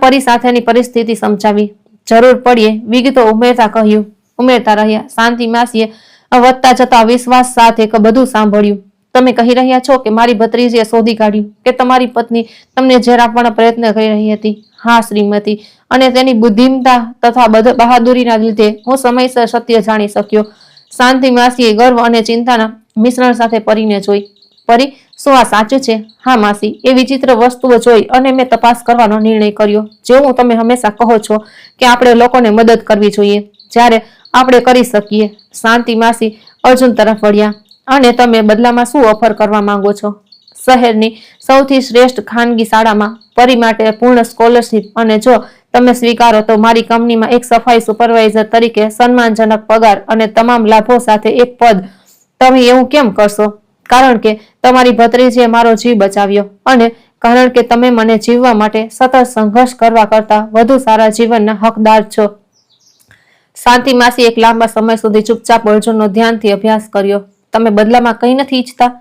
પરી સાથેની પરિસ્થિતિ સમજાવી. જરૂર પડ્યે વિગતો ઉમેરતા રહ્યા. શાંતિ માસીએ વધતા જતા વિશ્વાસ સાથે બધું સાંભળ્યું. તમે કહી રહ્યા છો કે મારી ભત્રીજીએ શોધી કાઢ્યું કે તમારી પત્ની તમને ઝેર આપવાનો પ્રયત્ન કરી રહી હતી? હા શ્રીમતી, અને તેની બુદ્ધિમત્તા તથા બહાદુરીના લીધે હું સમયસર સત્ય જાણી શક્યો. શાંતિ માસીએ ગર્વ અને ચિંતાના મિશ્રણ સાથે પરીને જોઈ. પરી, શું આ સાચું છે? હા માસી, એ વિચિત્ર વસ્તુઓ જોઈ અને મેં તપાસ કરવાનો નિર્ણય કર્યો. જેવું તમે હંમેશા કહો છો કે આપણે લોકોને મદદ કરવી જોઈએ જ્યારે આપણે કરી શકીએ. શાંતિ માસી અર્જુન તરફ વળ્યા. અને તમે બદલામાં શું ઓફર કરવા માંગો છો? શહેરની સૌથી શ્રેષ્ઠ ખાનગી શાળામાં પરી માટે પૂર્ણ સ્કોલરશીપ, અને જો તમે સ્વીકારો તો મારી કંપનીમાં એક સફાઈ સુપરવાઇઝર તરીકે સન્માનજનક પગાર અને તમામ લાભો સાથે એક પદ. તમે એવું કેમ કરશો? કારણ કે તમારી ભત્રીજીએ મારો જીવ બચાવ્યો અને કારણ કે તમે મને જીવવા માટે સતત સંઘર્ષ કરવા કરતા વધુ સારા જીવનના હકદાર છો. શાંતિ માસી એક લાંબા સમય સુધી ચૂપચાપ અર્જુનનો ધ્યાનથી અભ્યાસ કર્યો. તમે બદલામાં કંઈ નથી ઈચ્છતા?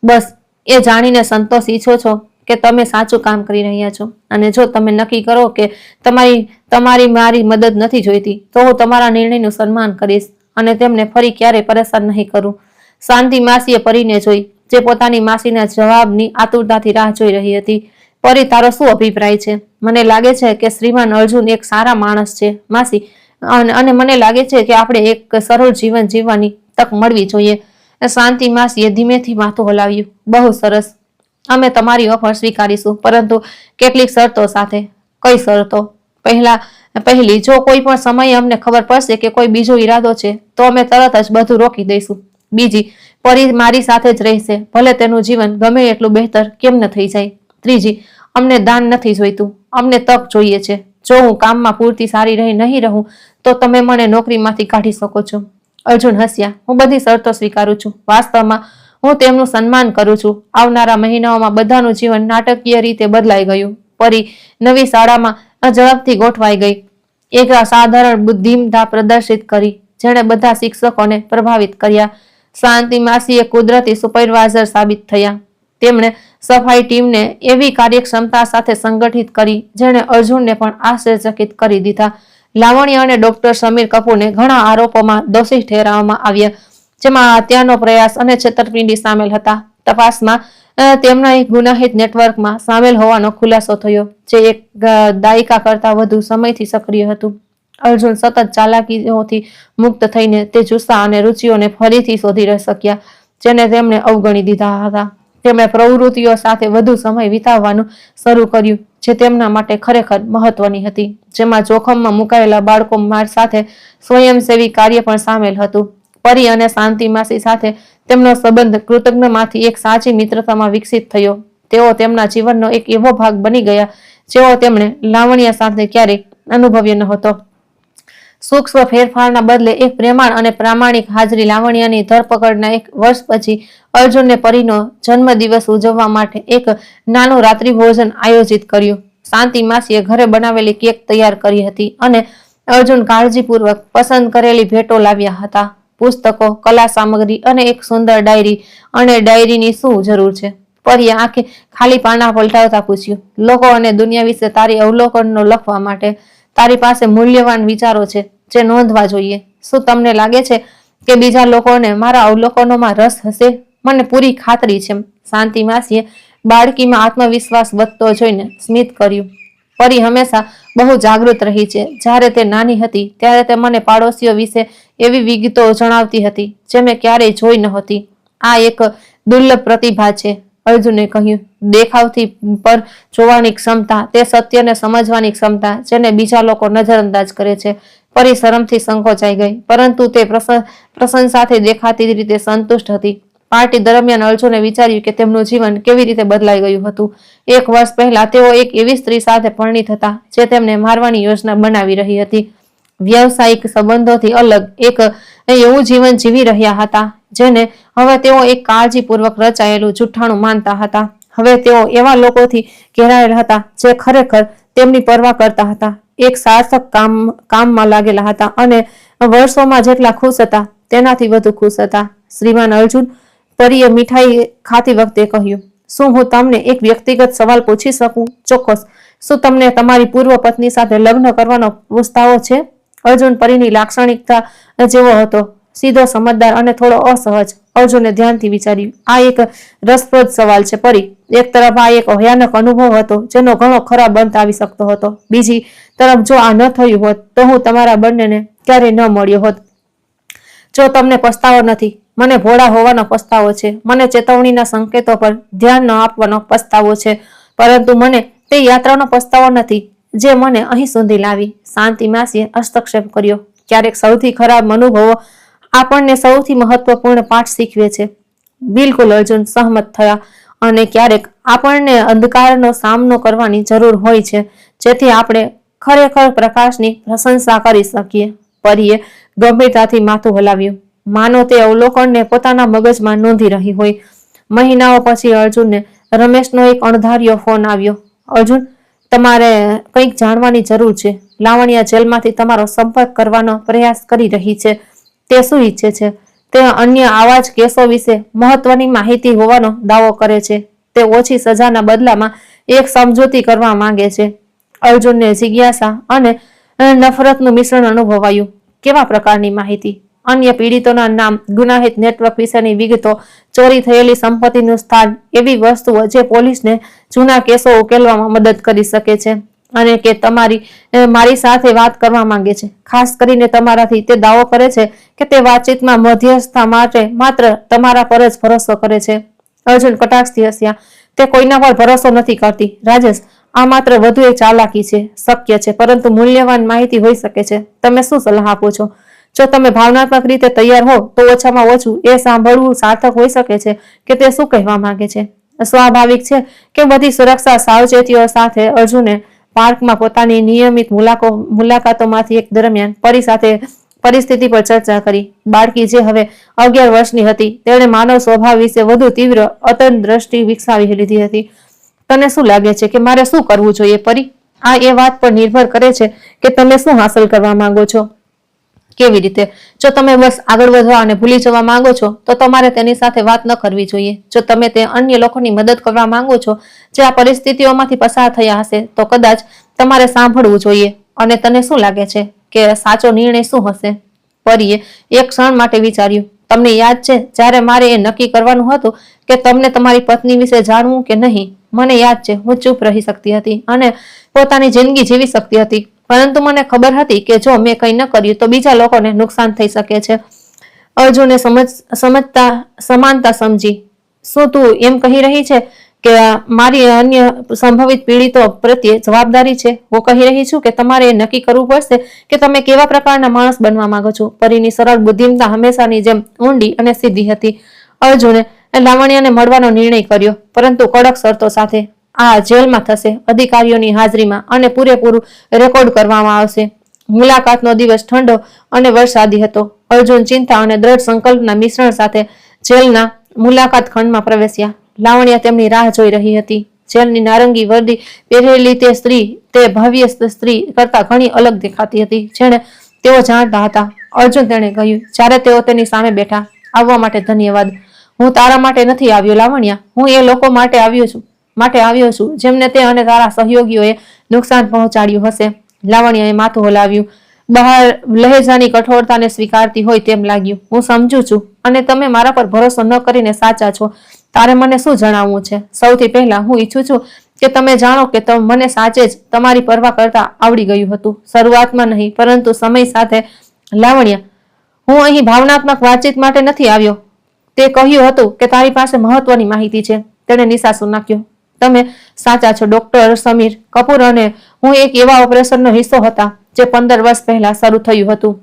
બસ એ જાણીને સંતોષ ઈચ્છો છો કે તમે સાચું કામ કરી રહ્યા છો. અને જો તમે નક્કી કરો કે તમારી મારી મદદ નથી જોઈતી તો હું તમારા નિર્ણયનું સન્માન કરીશ અને તેમને ફરી ક્યારેય પરેશાન નહીં કરું. શાંતિ માસીએ પરીને જોઈ, જે પોતાની માસીના જવાબની આતુરતાથી રાહ જોઈ રહી હતી. પરી, તારો શું અભિપ્રાય છે? મને લાગે છે કે શ્રીમાન અર્જુન એક સારા માણસ છે માસી, અને મને લાગે છે કે આપણે એક સરળ જીવન જીવવાની તક મળવી જોઈએ. શાંતિ માસીએ ધીમેથી માથું હલાવ્યું. બહુ સરસ, અમે તમારી ઓફર સ્વીકારીશું, પરંતુ કેટલીક શરતો સાથે. કઈ શરતો? પહેલી, જો કોઈ પણ સમયે અમને ખબર પડશે કે કોઈ બીજો ઈરાદો છે તો અમે તરત જ બધું રોકી દઈશું. બીજી, પરી મારી સાથે જ રહેશે, ભલે તેનું જીવન ગમે એટલું બહેતર કેમ ન થઈ જાય. ત્રીજી, અમને દાન નથી જોઈતું, અમને તક જોઈએ છે. જો હું કામમાં પૂરતી સારી રહી નહીં રહું તો તમે મને નોકરીમાંથી કાઢી શકો છો. અર્જુન હસ્યા. હું બધી શરતો સ્વીકારું છું. વાસ્તવમાં હું તેમનું સન્માન કરું છું. આવનારા મહિનાઓમાં બધાનું જીવન નાટકીય રીતે બદલાઈ ગયું. પરી નવી શાળામાં ઝડપથી ગોઠવાઈ ગઈ. એક સાધારણ બુદ્ધિમત્તા પ્રદર્શિત કરી જેણે બધા શિક્ષકોને પ્રભાવિત કર્યા. શાંતિ માસીએ કુદરતી સુપરવાઇઝર સાબિત થયા. તેમણે સફાઈ ટીમને એવી કાર્યક્ષમતા સાથે સંગઠિત કરી જેણે અર્જુનને પણ આશ્ચર્યચકિત કરી દીધા. લાવણ્ય અને ડોક્ટર સમીર કપૂરને ઘણા આરોપોમાં દોષિત ઠેરવવામાં આવ્યા, જેમાં હત્યાનો પ્રયાસ અને છેતરપિંડી સામેલ હતા. તપાસમાં તેમના એક ગુનાહિત નેટવર્કમાં સામેલ હોવાનો ખુલાસો થયો, જે એક દાયકા કરતા વધુ સમયથી સક્રિય હતું. અર્જુન સતત ચાલાકીઓથી મુક્ત થઈને તે જુસ્સા અને રુચિઓને ફરીથી શોધી શક્યા જેને તેમણે અવગણી દીધા હતા. તેમણે પ્રવૃત્તિઓ સાથે વધુ સમય વિતાવવાનું શરૂ કર્યું જે તેમના માટે ખરેખર મહત્વની હતી, જેમાં જોખમમાં મુકાયેલા બાળકો સાથે સ્વયંસેવી કાર્ય પણ સામેલ હતું. પરી અને શાંતિ માસી સાથે તેમનો સંબંધ કૃતજ્ઞમાંથી એક સાચી મિત્રતામાં વિકસિત થયો. તેઓ તેમના જીવનનો એક એવો ભાગ બની ગયા જેવો તેમણે લાવણ્ય સાથે ક્યારેય અનુભવ્યો નહોતો. સૂક્ષ્મ ફેરફારના બદલે એક પ્રેમાળ અને પ્રામાણિક હાજરી. લાવણ્યની ધરપકડના એક વર્ષ પછી અર્જુનને પરીનો જન્મદિવસ ઉજવવા માટે એક નાનું રાત્રિ ભોજન આયોજિત કર્યું. શાંતિ માસીએ ઘરે બનાવેલી કેક તૈયાર કરી હતી અને અર્જુન કાળજીપૂર્વક પસંદ કરેલી ભેટો લાવ્યા હતા. પુસ્તકો, કલા સામગ્રી અને એક સુંદર ડાયરી. અને ડાયરીની શું જરૂર છે? પરીએ આંખે ખાલી પાના પલટાવતા પૂછ્યું. લોકો અને દુનિયા વિશે તારી અવલોકનો લખવા માટે. તારી પાસે મૂલ્યવાન વિચારો છે જે નોંધવા જોઈએ. શું તમને લાગે છે કે બીજા લોકોને મારા અવલોકનોમાં રસ હશે? મને પૂરી ખાતરી છે. શાંતિ માસીએ બાળકીમાં આત્મવિશ્વાસ વધતો જોઈને સ્મિત કર્યું. પરી હંમેશા બહુ જાગૃત રહી છે. જ્યારે તે નાની હતી ત્યારે તે મને પાડોશીઓ વિશે એવી વિગતો જણાવતી હતી જે મેં ક્યારેય જોઈ નહોતી. આ એક દુર્લભ પ્રતિભા છે, અર્જુને કહ્યું. દેખાવથી પર જોવાની ક્ષમતા, તે સત્યને સમજવાની ક્ષમતા જેને બીજા લોકો નજરઅંદાજ કરે છે. પરી શરમથી સંકોચાઈ ગઈ, પરંતુ તે પ્રશંસાથી દેખાતી રીતે સંતુષ્ટ હતી. પાર્ટી દરમિયાન અર્જુને વિચાર્યું કે તેમનું જીવન કેવી રીતે બદલાઈ ગયું હતું. એક વર્ષ પહેલા તેઓ એક એવી સ્ત્રી સાથે પરિણીત હતા જે તેમને મારવાની યોજના બનાવી રહી હતી. વ્યવસાયિક સંબંધોથી અલગ એક એવું જીવન જીવી રહ્યા હતા જેને હવે તેઓ એક કાળજીપૂર્વક રચાયેલું જૂઠાણું માનતા હતા. હવે તેઓ એવા લોકોથી ઘેરાયેલા હતા જે ખરેખર તેમની પરવા કરતા હતા, એક સાર્થક કામમાં લાગેલા હતા અને વર્ષોમાં જેટલા ખુશ હતા તેનાથી વધુ ખુશ હતા. શ્રીમાન અર્જુન, પરીએ મીઠાઈ ખાતી વખતે કહ્યું, શું હું તમને એક વ્યક્તિગત સવાલ પૂછી શકું? ચોક્કસ. શું તમને તમારી પૂર્વ પત્ની સાથે લગ્ન કરવાનો પસ્તાવો છે? અર્જુન પરીની લાક્ષણિકતા જેવો હતો, સીધો, સમજદાર અને થોડો અસહજ. અર્જુને ધ્યાનથી વિચાર્યું. આ એક રસપ્રદ સવાલ છે પરી. એક તરફ આ એક ભયાનક અનુભવ હતો જેનો ઘણો ખરાબ અંત આવી શકતો હતો. બીજી તરફ જો આ ન થયું હોત તો હું તમારા બંનેને ક્યારેય ન મળ્યો હોત. જો તમને પસ્તાવો નથી, મને ભોળા હોવાનો પસ્તાવો છે. મને ચેતવણીના સંકેતો પર ધ્યાન ન આપવાનો પસ્તાવો છે. પરંતુ મને તે યાત્રાનો પસ્તાવો નથી જે મને અહીં સુધી લાવી. શાંતિ માસીએ હસ્તક્ષેપ કર્યો. ક્યારેક સૌથી ખરાબ અનુભવો આપણને સૌથી મહત્વપૂર્ણ પાઠ શીખવે છે. બિલકુલ, અર્જુન સહમત થયા. અને ક્યારેક આપણને અંધકારનો સામનો કરવાની જરૂર હોય છે જેથી આપણે ખરેખર પ્રકાશની પ્રશંસા કરી શકીએ. પરીએ ગંભીરતાથી માથું હલાવ્યું, માનો તે અવલોકનને પોતાના મગજમાં નોંધી રહી હોય. મહિનાઓ પછી અર્જુનને રમેશનો એક અણધાર્યો ફોન આવ્યો. અર્જુન, તમારે કંઈક જાણવાની જરૂર છે. લાવણ્ય જેલમાંથી તમારો સંપર્ક કરવાનો પ્રયાસ કરી રહી છે. તે શું ઈચ્છે છે? તે અન્ય આવા જ કેસો વિશે મહત્વની માહિતી હોવાનો દાવો કરે છે. તે ઓછી સજાના બદલામાં એક સમજૂતી કરવા માંગે છે. અર્જુનને જિજ્ઞાસા અને નફરતનું મિશ્રણ અનુભવાયું. કેવા પ્રકારની માહિતી? અન્ય પીડિતોના નામ, ગુનાહિત નેટવર્ક વિશેની વિગતો, ચોરી થયેલી સંપત્તિનું સ્થાન, એવી વસ્તુઓ જે પોલીસને જૂના કેસો ઉકેલવામાં મદદ કરી શકે છે. અને કે મારી સાથે વાત કરવા માંગે છે. ખાસ કરીને તમારાથી. તે દાવો કરે છે કે તે વાતચીતમાં મધ્યસ્થતા માટે માત્ર તમારા પર જ ભરોસો કરે છે. અર્જુન કટાક્ષથી હસ્યા. તે કોઈના પર ભરોસો નથી કરતી રાજેશ. આ માત્ર વધુ એક ચાલાકી છે. શક્ય છે, પરંતુ મૂલ્યવાન માહિતી હોઈ શકે છે. તમે શું સલાહ આપો છો? જો તમે ભાવનાત્મક રીતે તૈયાર હો તો ઓછામાં ઓછું એ સાંભળવું સાર્થક હોઈ શકે છે કે તે શું કહેવા માંગે છે. સ્વાભાવિક છે કે બધી સુરક્ષા સાવચેતીઓ સાથે અર્જુને પાર્કમાં પોતાની નિયમિત મુલાકાતોમાંથી એક દરમિયાન પરી સાથે પરિસ્થિતિ પર ચર્ચા કરી. બાળકી જે હવે 11 વર્ષની હતી, તેણે માનવ સ્વભાવ વિશે વધુ તીવ્ર અંતરદ્રષ્ટિ વિકસાવી લીધી હતી. તને શું લાગે છે કે મારે શું કરવું જોઈએ પરી? આ એ વાત પર નિર્ભર કરે છે કે તમે શું હાંસલ કરવા માંગો છો. કેવી રીતે? જો તમે બસ આગળ વધવા અને ભૂલી જવા માંગો છો તો તમારે તેની સાથે વાત ન કરવી જોઈએ. જો તમે તે અન્ય લોકોની મદદ કરવા માંગો છો જે આ પરિસ્થિતિઓમાંથી પસાર થયા હશે તો કદાચ તમારે સાંભળવું જોઈએ. અને તને શું લાગે છે કે સાચો નિર્ણય શું હશે? પરીએ એક ક્ષણ માટે વિચાર્યું. તમને યાદ છે જ્યારે મારે એ નક્કી કરવાનું હતું કે તમને તમારી પત્ની વિશે જાણવું કે નહીં? મને યાદ છે હું ચૂપ રહી શકતી હતી અને પોતાની જિંદગી જીવી શકતી હતી, પરંતુ મને ખબર હતી કે જો મેં કંઈ ન કર્યું તો બીજા લોકોને નુકસાન થઈ શકે છે. અર્જુને સમાનતા સમજી. શું તું એમ કહી રહી છે કે મારી અન્ય સંભવિત પીડિતો પ્રત્યે જવાબદારી છે? હું કહી રહી છું કે તમારે એ નક્કી કરવું પડશે કે તમે કેવા પ્રકારના માણસ બનવા માંગો છો. પરીની સરળ બુદ્ધિમત્તા હંમેશાની જેમ ઊંડી અને સીધી હતી. અર્જુને લાવણ્યને મળવાનો નિર્ણય કર્યો, પરંતુ કડક શરતો સાથે. આ જેલમાં થશે, અધિકારીઓની હાજરીમાં, અને પૂરેપૂરું રેકોર્ડ કરવામાં આવશે. મુલાકાતનો દિવસ ઠંડો અને વરસાદી હતો. અર્જુન ચિંતા અને દ્રઢ સંકલ્પના મિશ્રણ સાથે જેલના મુલાકાત ખંડમાં પ્રવેશ્યા. લાવણ્ય તેમની રાહ જોઈ રહી હતી. જેલની નારંગી વર્દી પહેરેલી તે ભવ્ય સ્ત્રી કરતા ઘણી અલગ દેખાતી હતી, જેને તેઓ જાણતા હતા. અર્જુન, તેણે કહ્યું જ્યારે તેઓ તેની સામે બેઠા. આવવા માટે ધન્યવાદ. હું તારા માટે નથી આવ્યો લાવણ્ય. હું એ લોકો માટે આવ્યો છું જેમને તે અને તારા સહયોગીઓએ નુકસાન પહોંચાડ્યું હશે. લાવણ્યએ માથું હલાવ્યું. બહાર લહેજાની કઠોરતાને સ્વીકારતી હોય તેમ લાગ્યું. હું સમજુ છું અને તમે મારા પર ભરોસો ન કરીને સાચા છો. તારે મને શું જણાવવું છે? સૌથી પહેલા હું ઈચ્છું છું કે તમે જાણો કે મને સાચે જ તમારી પરવા કરતા આવડી ગયું હતું. શરૂઆતમાં નહીં, પરંતુ સમય સાથે. લાવણ્ય, હું અહીં ભાવનાત્મક વાતચીત માટે નથી આવ્યો. તે કહ્યું હતું કે તારી પાસે મહત્વની માહિતી છે. તેણે નિસાસો નાખ્યો. તમે સાચા છો ડોક્ટર સમીર કપૂર અને હું એક એવા ઓપરેશનનો હિસ્સો હતા જે 15 વર્ષ પહેલા શરૂ થયું હતું.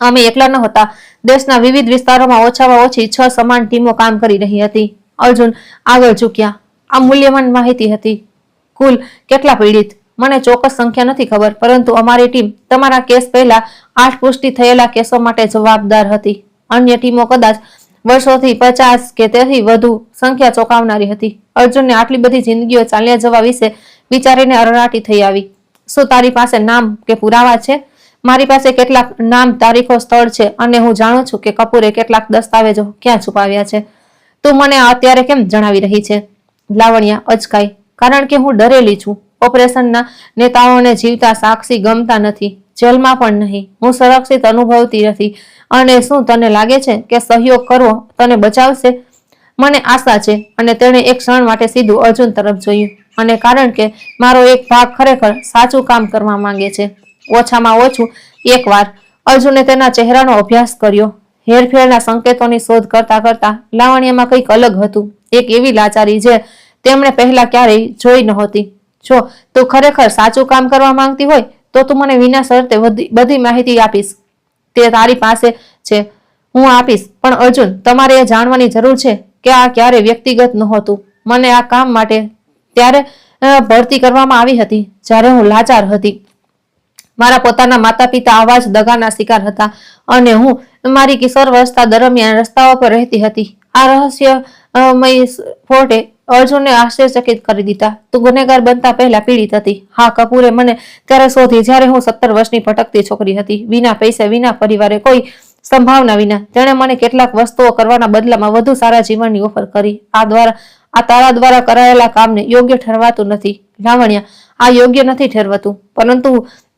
અમે એકલા ન હતા. દેશના વિવિધ વિસ્તારોમાં ઓછામાં ઓછી 6 સમાન ટીમો કામ કરી રહી હતી. અર્જુન આગળ ઝૂક્યા. આ મૂલ્યવાન માહિતી હતી. કુલ કેટલા પીડિત? મને ચોક્કસ સંખ્યા નથી ખબર, પરંતુ અમારી ટીમ તમારા કેસ પહેલા 8 પુષ્ટિ થયેલા કેસો માટે જવાબદાર હતી. અન્ય ટીમો કદાચ વર્ષોથી 50 કે તેથી વધુ. સંખ્યા ચોંકાવનારી હતી. અર્જુનને આટલી બધી જિંદગીઓ ચાલ્યા જવા વિશે વિચારીને અરરાટી થઈ આવી. શું તારી પાસે નામ કે પુરાવા છે? મારી પાસે કેટલાક નામ, તારીખો, સ્થળ છે, અને હું જાણું છું કે કપૂરે કેટલાક દસ્તાવેજો ક્યાં છુપાવ્યા છે. તું મને અત્યારે કેમ જણાવી રહી છે? લાવણ્ય અચકાઈ. કારણ કે હું ડરેલી છું. ઓપરેશનના નેતાઓને જીવતા સાક્ષી ગમતા નથી, જેલમાં પણ નહીં. હું સુરક્ષિત અનુભવતી નથી. અને શું તને લાગે છે કે સહયોગ કરવો તને બચાવશે? મને આશા છે. અને તેણે એક ક્ષણ માટે સીધું અર્જુન તરફ જોયું. અને કારણ કે મારો એક ભાગ ખરેખર સાચું કામ કરવા માંગે છે. ઓછામાં ઓછું એક વાર. અર્જુને તેના ચહેરાનો અભ્યાસ કર્યો. હેરફેરના સંકેતોની શોધ કરતા કરતા લાવણ્યમાં કંઈક અલગ હતું. એક એવી લાચારી જે તેમણે પહેલા ક્યારેય જોઈ નહોતી. જો તું ખરેખર સાચું કામ કરવા માંગતી હોય તો તું મને વિના શરતે બધી માહિતી આપીશ. તે તારી પાસે છે, હું આપીશ. પણ અર્જુન, તમારે એ જાણવાની જરૂર છે કે આ ક્યારે વ્યક્તિગત નહોતું. મને આ કામ માટે ત્યારે ભરતી કરવામાં આવી હતી જ્યારે હું લાચાર હતી. મારા પોતાના માતા પિતા આવા જ દગાના શિકાર હતા અને હું મારી કિશોરાવસ્થા દરમિયાન રસ્તાઓ પર રહેતી હતી. આ રહસ્યમય ફોટે અર્જુનને આશ્ચર્યચકિત કરી દીધા. તું ગુનેગાર બનતા પહેલા પીડિત હતી. હા, કપૂરે મને ત્યારે શોધી જ્યારે હું 17 વર્ષની ભટકતી છોકરી હતી, વિના પૈસે, વિના પરિવારે, કોઈ સંભાવના વિના. તેણે મને કેટલાક વસ્તુઓ કરવાના બદલામાં વધુ સારા જીવનની ઓફર કરી. આ તારા દ્વારા કરાયેલા કામને યોગ્ય ઠરવાતું નથી લાવણ્યા. આ યોગ્ય નથી ઠરવાતું, પરંતુ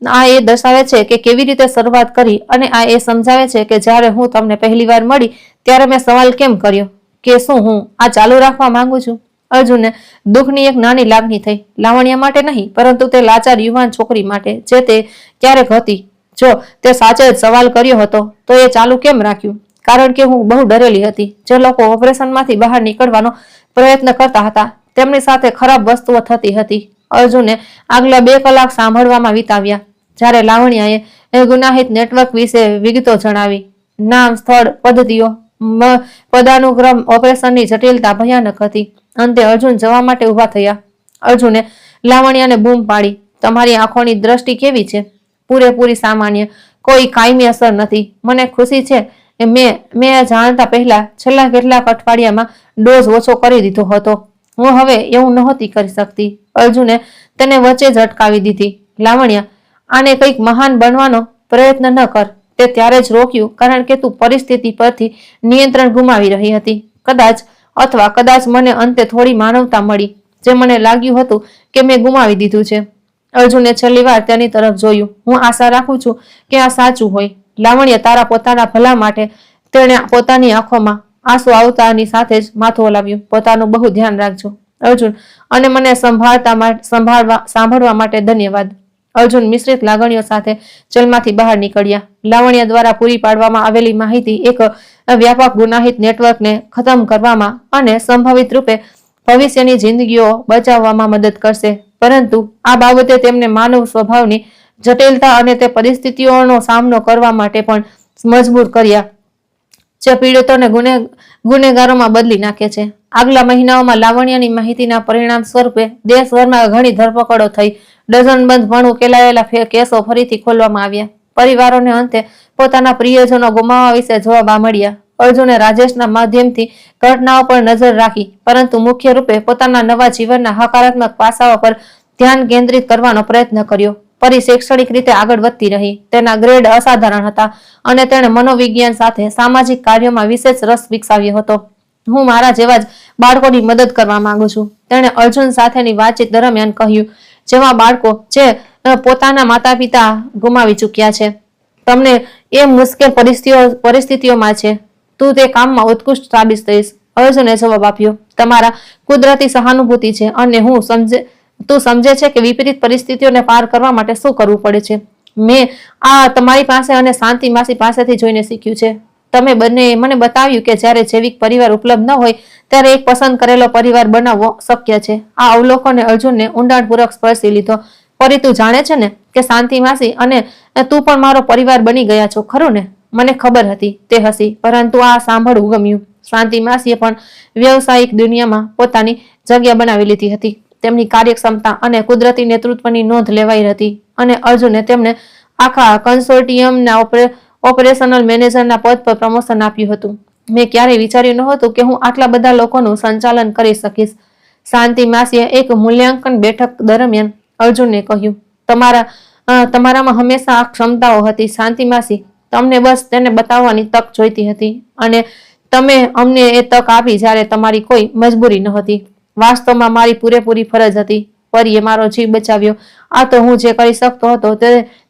આ એ દર્શાવે છે કે કેવી રીતે શરૂઆત કરી, અને આ એ સમજાવે છે કે જ્યારે હું તમને પહેલીવાર મળી ત્યારે મેં સવાલ કેમ કર્યો કે શું હું આ ચાલુ રાખવા માંગુ છું. અર્જુનને દુઃખની એક નાની લાગણી થઈ. લાવણ્ય માટે નહીં, પરંતુ તે લાચાર યુવાન છોકરી માટે જે તે ક્યારેક હતી. જો તે સાચે જ સવાલ કર્યો હતો તો એ ચાલુ કેમ રાખ્યું? કારણ કે હું બહુ ડરેલી હતી. જે લોકો ઓપરેશનમાંથી બહાર નીકળવાનો પ્રયત્ન કરતા હતા તેમની સાથે ખરાબ વસ્તુઓ થતી હતી. અર્જુને આગલા 2 કલાક સાંભળવામાં વિતાવ્યા. જ્યારે લાવણ્યાએ ગુનાહિત નેટવર્ક વિશે વિગતો જણાવી, નામ, સ્થળ, પદ્ધતિઓ, પદાનુક્રમ, ઓપરેશનની જટિલતા ભયાનક હતી. અંતે અર્જુન જવા માટે ઉભા થયા. અર્જુને લાવણ્યાને બૂમ પાડી, તમારી આંખોની દ્રષ્ટિ કેવી છે? પૂરેપૂરી સામાન્ય, કોઈ કાયમી અસર નથી. મને ખુશી છે મેં જાણતા પહેલા છેલ્લા કેટલાક અઠવાડિયામાં ડોઝ ઓછો કરી દીધો હતો. હું હવે એવું નહોતી કરી શકતી. અર્જુને તેને વચ્ચે જ અટકાવી દીધી. લાવણ્યા, આને કંઈક મહાન બનવાનો પ્રયત્ન ન કર. તે ત્યારે જ રોક્યું કારણ કે તું પરિસ્થિતિ પરથી નિયંત્રણ ગુમાવી રહી હતી. કદાચ મને અંતે થોડી માનવતા મળી, જે મને લાગ્યું હતું કે મેં ગુમાવી દીધું છે. અર્જુને છેલ્લી વાર તેની તરફ જોયું. હું આશા રાખું છું કે આ સાચું હોય. લાવણ્ય, તારા પોતાના ભલા માટે. તેણે પોતાની આંખોમાં આંસુ આવતાની સાથે જ માથું હલાવ્યું. પોતાનું બહુ ધ્યાન રાખજો, અર્જુન, અને મને સાંભળવા માટે ધન્યવાદ. અર્જુન મિશ્રિત લાગણીઓ સાથે જેલમાંથી બહાર નીકળ્યા. લાવણ્ય દ્વારા પૂરી પાડવામાં આવેલી માહિતી એક વ્યાપક ગુનાહિત નેટવર્કને ખતમ કરવામાં અને સંભવિત રૂપે ભવિષ્યની જિંદગીઓ બચાવવામાં મદદ કરશે. પરંતુ આ બાબતે તેમને માનવ સ્વભાવની જટિલતા અને તે પરિસ્થિતિઓનો સામનો કરવા માટે પણ મજબૂર કર્યા જે પીડિતોને ગુનેગારોમાં બદલી નાખે છે. આગલા મહિનાઓમાં લાવણ્યની માહિતીના પરિણામ સ્વરૂપે દેશભરમાં ઘણી ધરપકડો થઈ. ડઝનબંધ પણ ઉકેલાયેલા કેસો ફરીથી ખોલવામાં આવ્યા. પરિવારોને અંતે પોતાના પ્રિયજનો ગુમાવવા વિશે જવાબ મળ્યા. અર્જુને રાજેશના માધ્યમથી ઘટનાઓ પર નજર રાખી, પરંતુ મુખ્ય રૂપે પોતાના નવા જીવનના હકારાત્મક પાસાઓ પર ધ્યાન કેન્દ્રિત કરવાનો પ્રયત્ન કર્યો. પરી શૈક્ષણિક રીતે આગળ વધતી રહી. તેના ગ્રેડ અસાધારણ હતા અને તેણે મનોવિજ્ઞાન સાથે સામાજિક કાર્યોમાં વિશેષ રસ વિકસાવ્યો હતો. હું મારા જેવા જ બાળકોની મદદ કરવા માંગુ છું, તેણે અર્જુન સાથેની વાતચીત દરમિયાન કહ્યું. જેવા બાળકો જે પોતાના માતા પિતા ગુમાવી ચૂક્યા છે. તમને એ મુશ્કેલ પરિસ્થિતિઓમાં છે. તું તે કામમાં ઉત્કૃષ્ટ સાબિત થઈશ. અર્જુને જવાબ આપ્યો, તમારા કુદરતી સહાનુભૂતિ છે અને તું સમજે છે કે વિપરીત પરિસ્થિતિઓને પાર કરવા માટે શું કરવું પડે છે. મેં આ તમારી પાસે અને શાંતિ માસી પાસેથી જોઈને શીખ્યું છે. તમે બંનેએ મને બતાવ્યું કે જ્યારે જૈવિક પરિવાર ઉપલબ્ધ ન હોય ત્યારે એક પસંદ કરેલો પરિવાર બનાવવો શક્ય છે. આ અવલોકને અર્જુનને ઊંડાણપૂર્વક સ્પર્શી લીધો. પરી, તું જાણે છે ને કે શાંતિ માસી અને તું પણ મારો પરિવાર બની ગયા છો, ખરું ને? મને ખબર હતી, તે હસી, પરંતુ આ સાંભળવું ગમ્યું. શાંતિ માસીએ પણ વ્યવસાયિક દુનિયામાં પોતાની જગ્યા બનાવી લીધી હતી. તેમની કાર્યક્ષમતા અને કુદરતી નેતૃત્વની નોંધ લેવાઈ હતી અને અર્જુને તેમને આખા કન્સોર્ટિયમના ઓપરેશનલ મેનેજરના પદ પર પ્રમોશન આપ્યું હતું. મેં ક્યારેય વિચાર્યું નહોતું કે હું આટલા બધા લોકોનું સંચાલન કરી શકીશ. શાંતિ માસીએ એક મૂલ્યાંકન બેઠક દરમિયાન અર્જુનને કહ્યું, તમારામાં હંમેશા આ ક્ષમતાઓ હતી શાંતિ માસી. તમને બસ તેને બતાવવાની તક જોઈતી હતી અને તમે અમને એ તક આપી જ્યારે તમારી કોઈ મજબૂરી નહોતી. વાસ્તવમાં મારી પૂરેપૂરી ફરજ હતી. પરીએ મારો જીવ બચાવ્યો. આ તો હું જે કરી શકતો હતો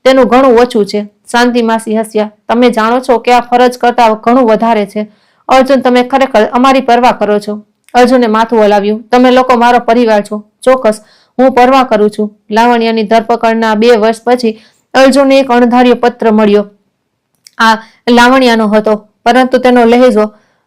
તેનું ઘણું ઓછું છે. શાંતિ માસી હસ્યા. તમે જાણો છો કે આ ફરજ કરતા ઘણું વધારે છે. અર્જુન, તમે ખરેખર અમારી પરવા કરો છો. અર્જુને માથું હલાવ્યું. તમે લોકો મારો પરિવાર છો. ચોક્કસ, હું પરવા કરું છું. લાવણ્યની ધરપકડના 2 વર્ષ પછી અર્જુનને એક અણધાર્યો પત્ર મળ્યો. આ લાવણ્યનો હતો, પરંતુ તેનો લહેજો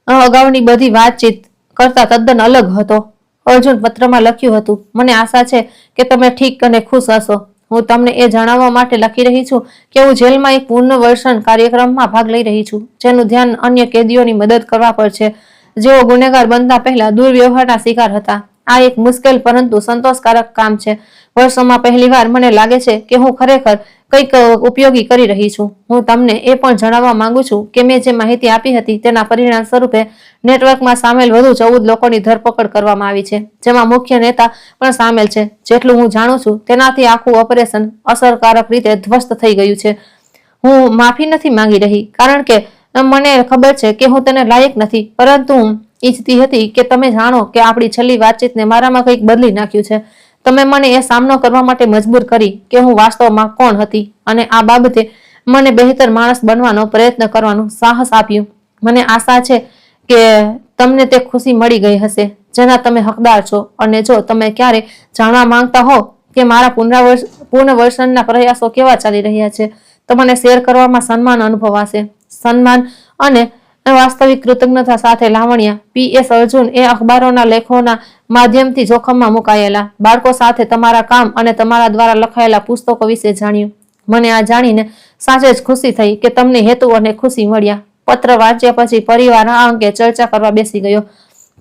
અગાઉની બધી વાતચીત કરતા તદ્દન અલગ હતો. અર્જુન પત્રમાં લખ્યું હતું, મને આશા છે કે તમે ઠીક અને ખુશ હશો. હું તમને એ જણાવવા માટે લખી રહી છું કે હું જેલમાં એક પુનર્વસન કાર્યક્રમમાં ભાગ લઈ રહી છું, જેનું ધ્યાન અન્ય કેદીઓની મદદ કરવા પર છે જેઓ ગુનેગાર બનતા પહેલા દુર્વ્યવહારના શિકાર હતા. આ એક મુશ્કેલ પરંતુ સંતોષકારક કામ છે. વર્ષોમાં પહેલીવાર મને લાગે છે કે હું ખરેખર કંઈક ઉપયોગી કરી રહી છું. હું તમને એ પણ જણાવવા માંગુ છું કે મેં જે માહિતી આપી હતી તેના પરિણામ સ્વરૂપે નેટવર્કમાં સામેલ વધુ 14 લોકોની ધરપકડ કરવામાં આવી છે, જેમાં મુખ્ય નેતા પણ સામેલ છે. જેટલું હું જાણું છું તેનાથી આખું ઓપરેશન અસરકારક રીતે ધ્વસ્ત થઈ ગયું છે. હું માફી નથી માંગી રહી કારણ કે મને ખબર છે કે હું તેને લાયક નથી, પરંતુ હું ઈચ્છતી હતી કે તમે જાણો કે આપણી છેલ્લી વાતચીતને મારામાં કંઈક બદલી નાખ્યું છે. તમે મને એ સામનો કરવા માટે મજબૂર કરી કે હું વાસ્તવમાં કોણ હતી, અને આ બાબતે મને બહેતર માણસ બનવાનો પ્રયત્ન કરવાનું સાહસ આપ્યું. મને આશા છે કે તમને તે ખુશી મળી ગઈ હશે જેના તમે હકદાર છો, અને જો તમે ક્યારે જાણવા માંગતા હો કે મારા પુનર્વસનના પ્રયાસો કેવા ચાલી રહ્યા છે, તો મને શેર કરવામાં સન્માન અનુભવાશે. સન્માન અને વાસ્તવિક કૃતજ્ઞતા સાથે લાવણ્ય. PS અર્જુન એ અખબારોના લેખોના માધ્યમથી જોખમમાં મુકાયેલા બાળકો સાથે તમારા કામ અને તમારા દ્વારા લખાયેલા પુસ્તકો વિશે જાણ્યું. મને આ જાણીને સાચે જ ખુશી થઈ કે તમને હેતુ અને ખુશી મળ્યા. પત્ર વાંચ્યા પછી પરિવાર આ અંગે ચર્ચા કરવા બેસી ગયો.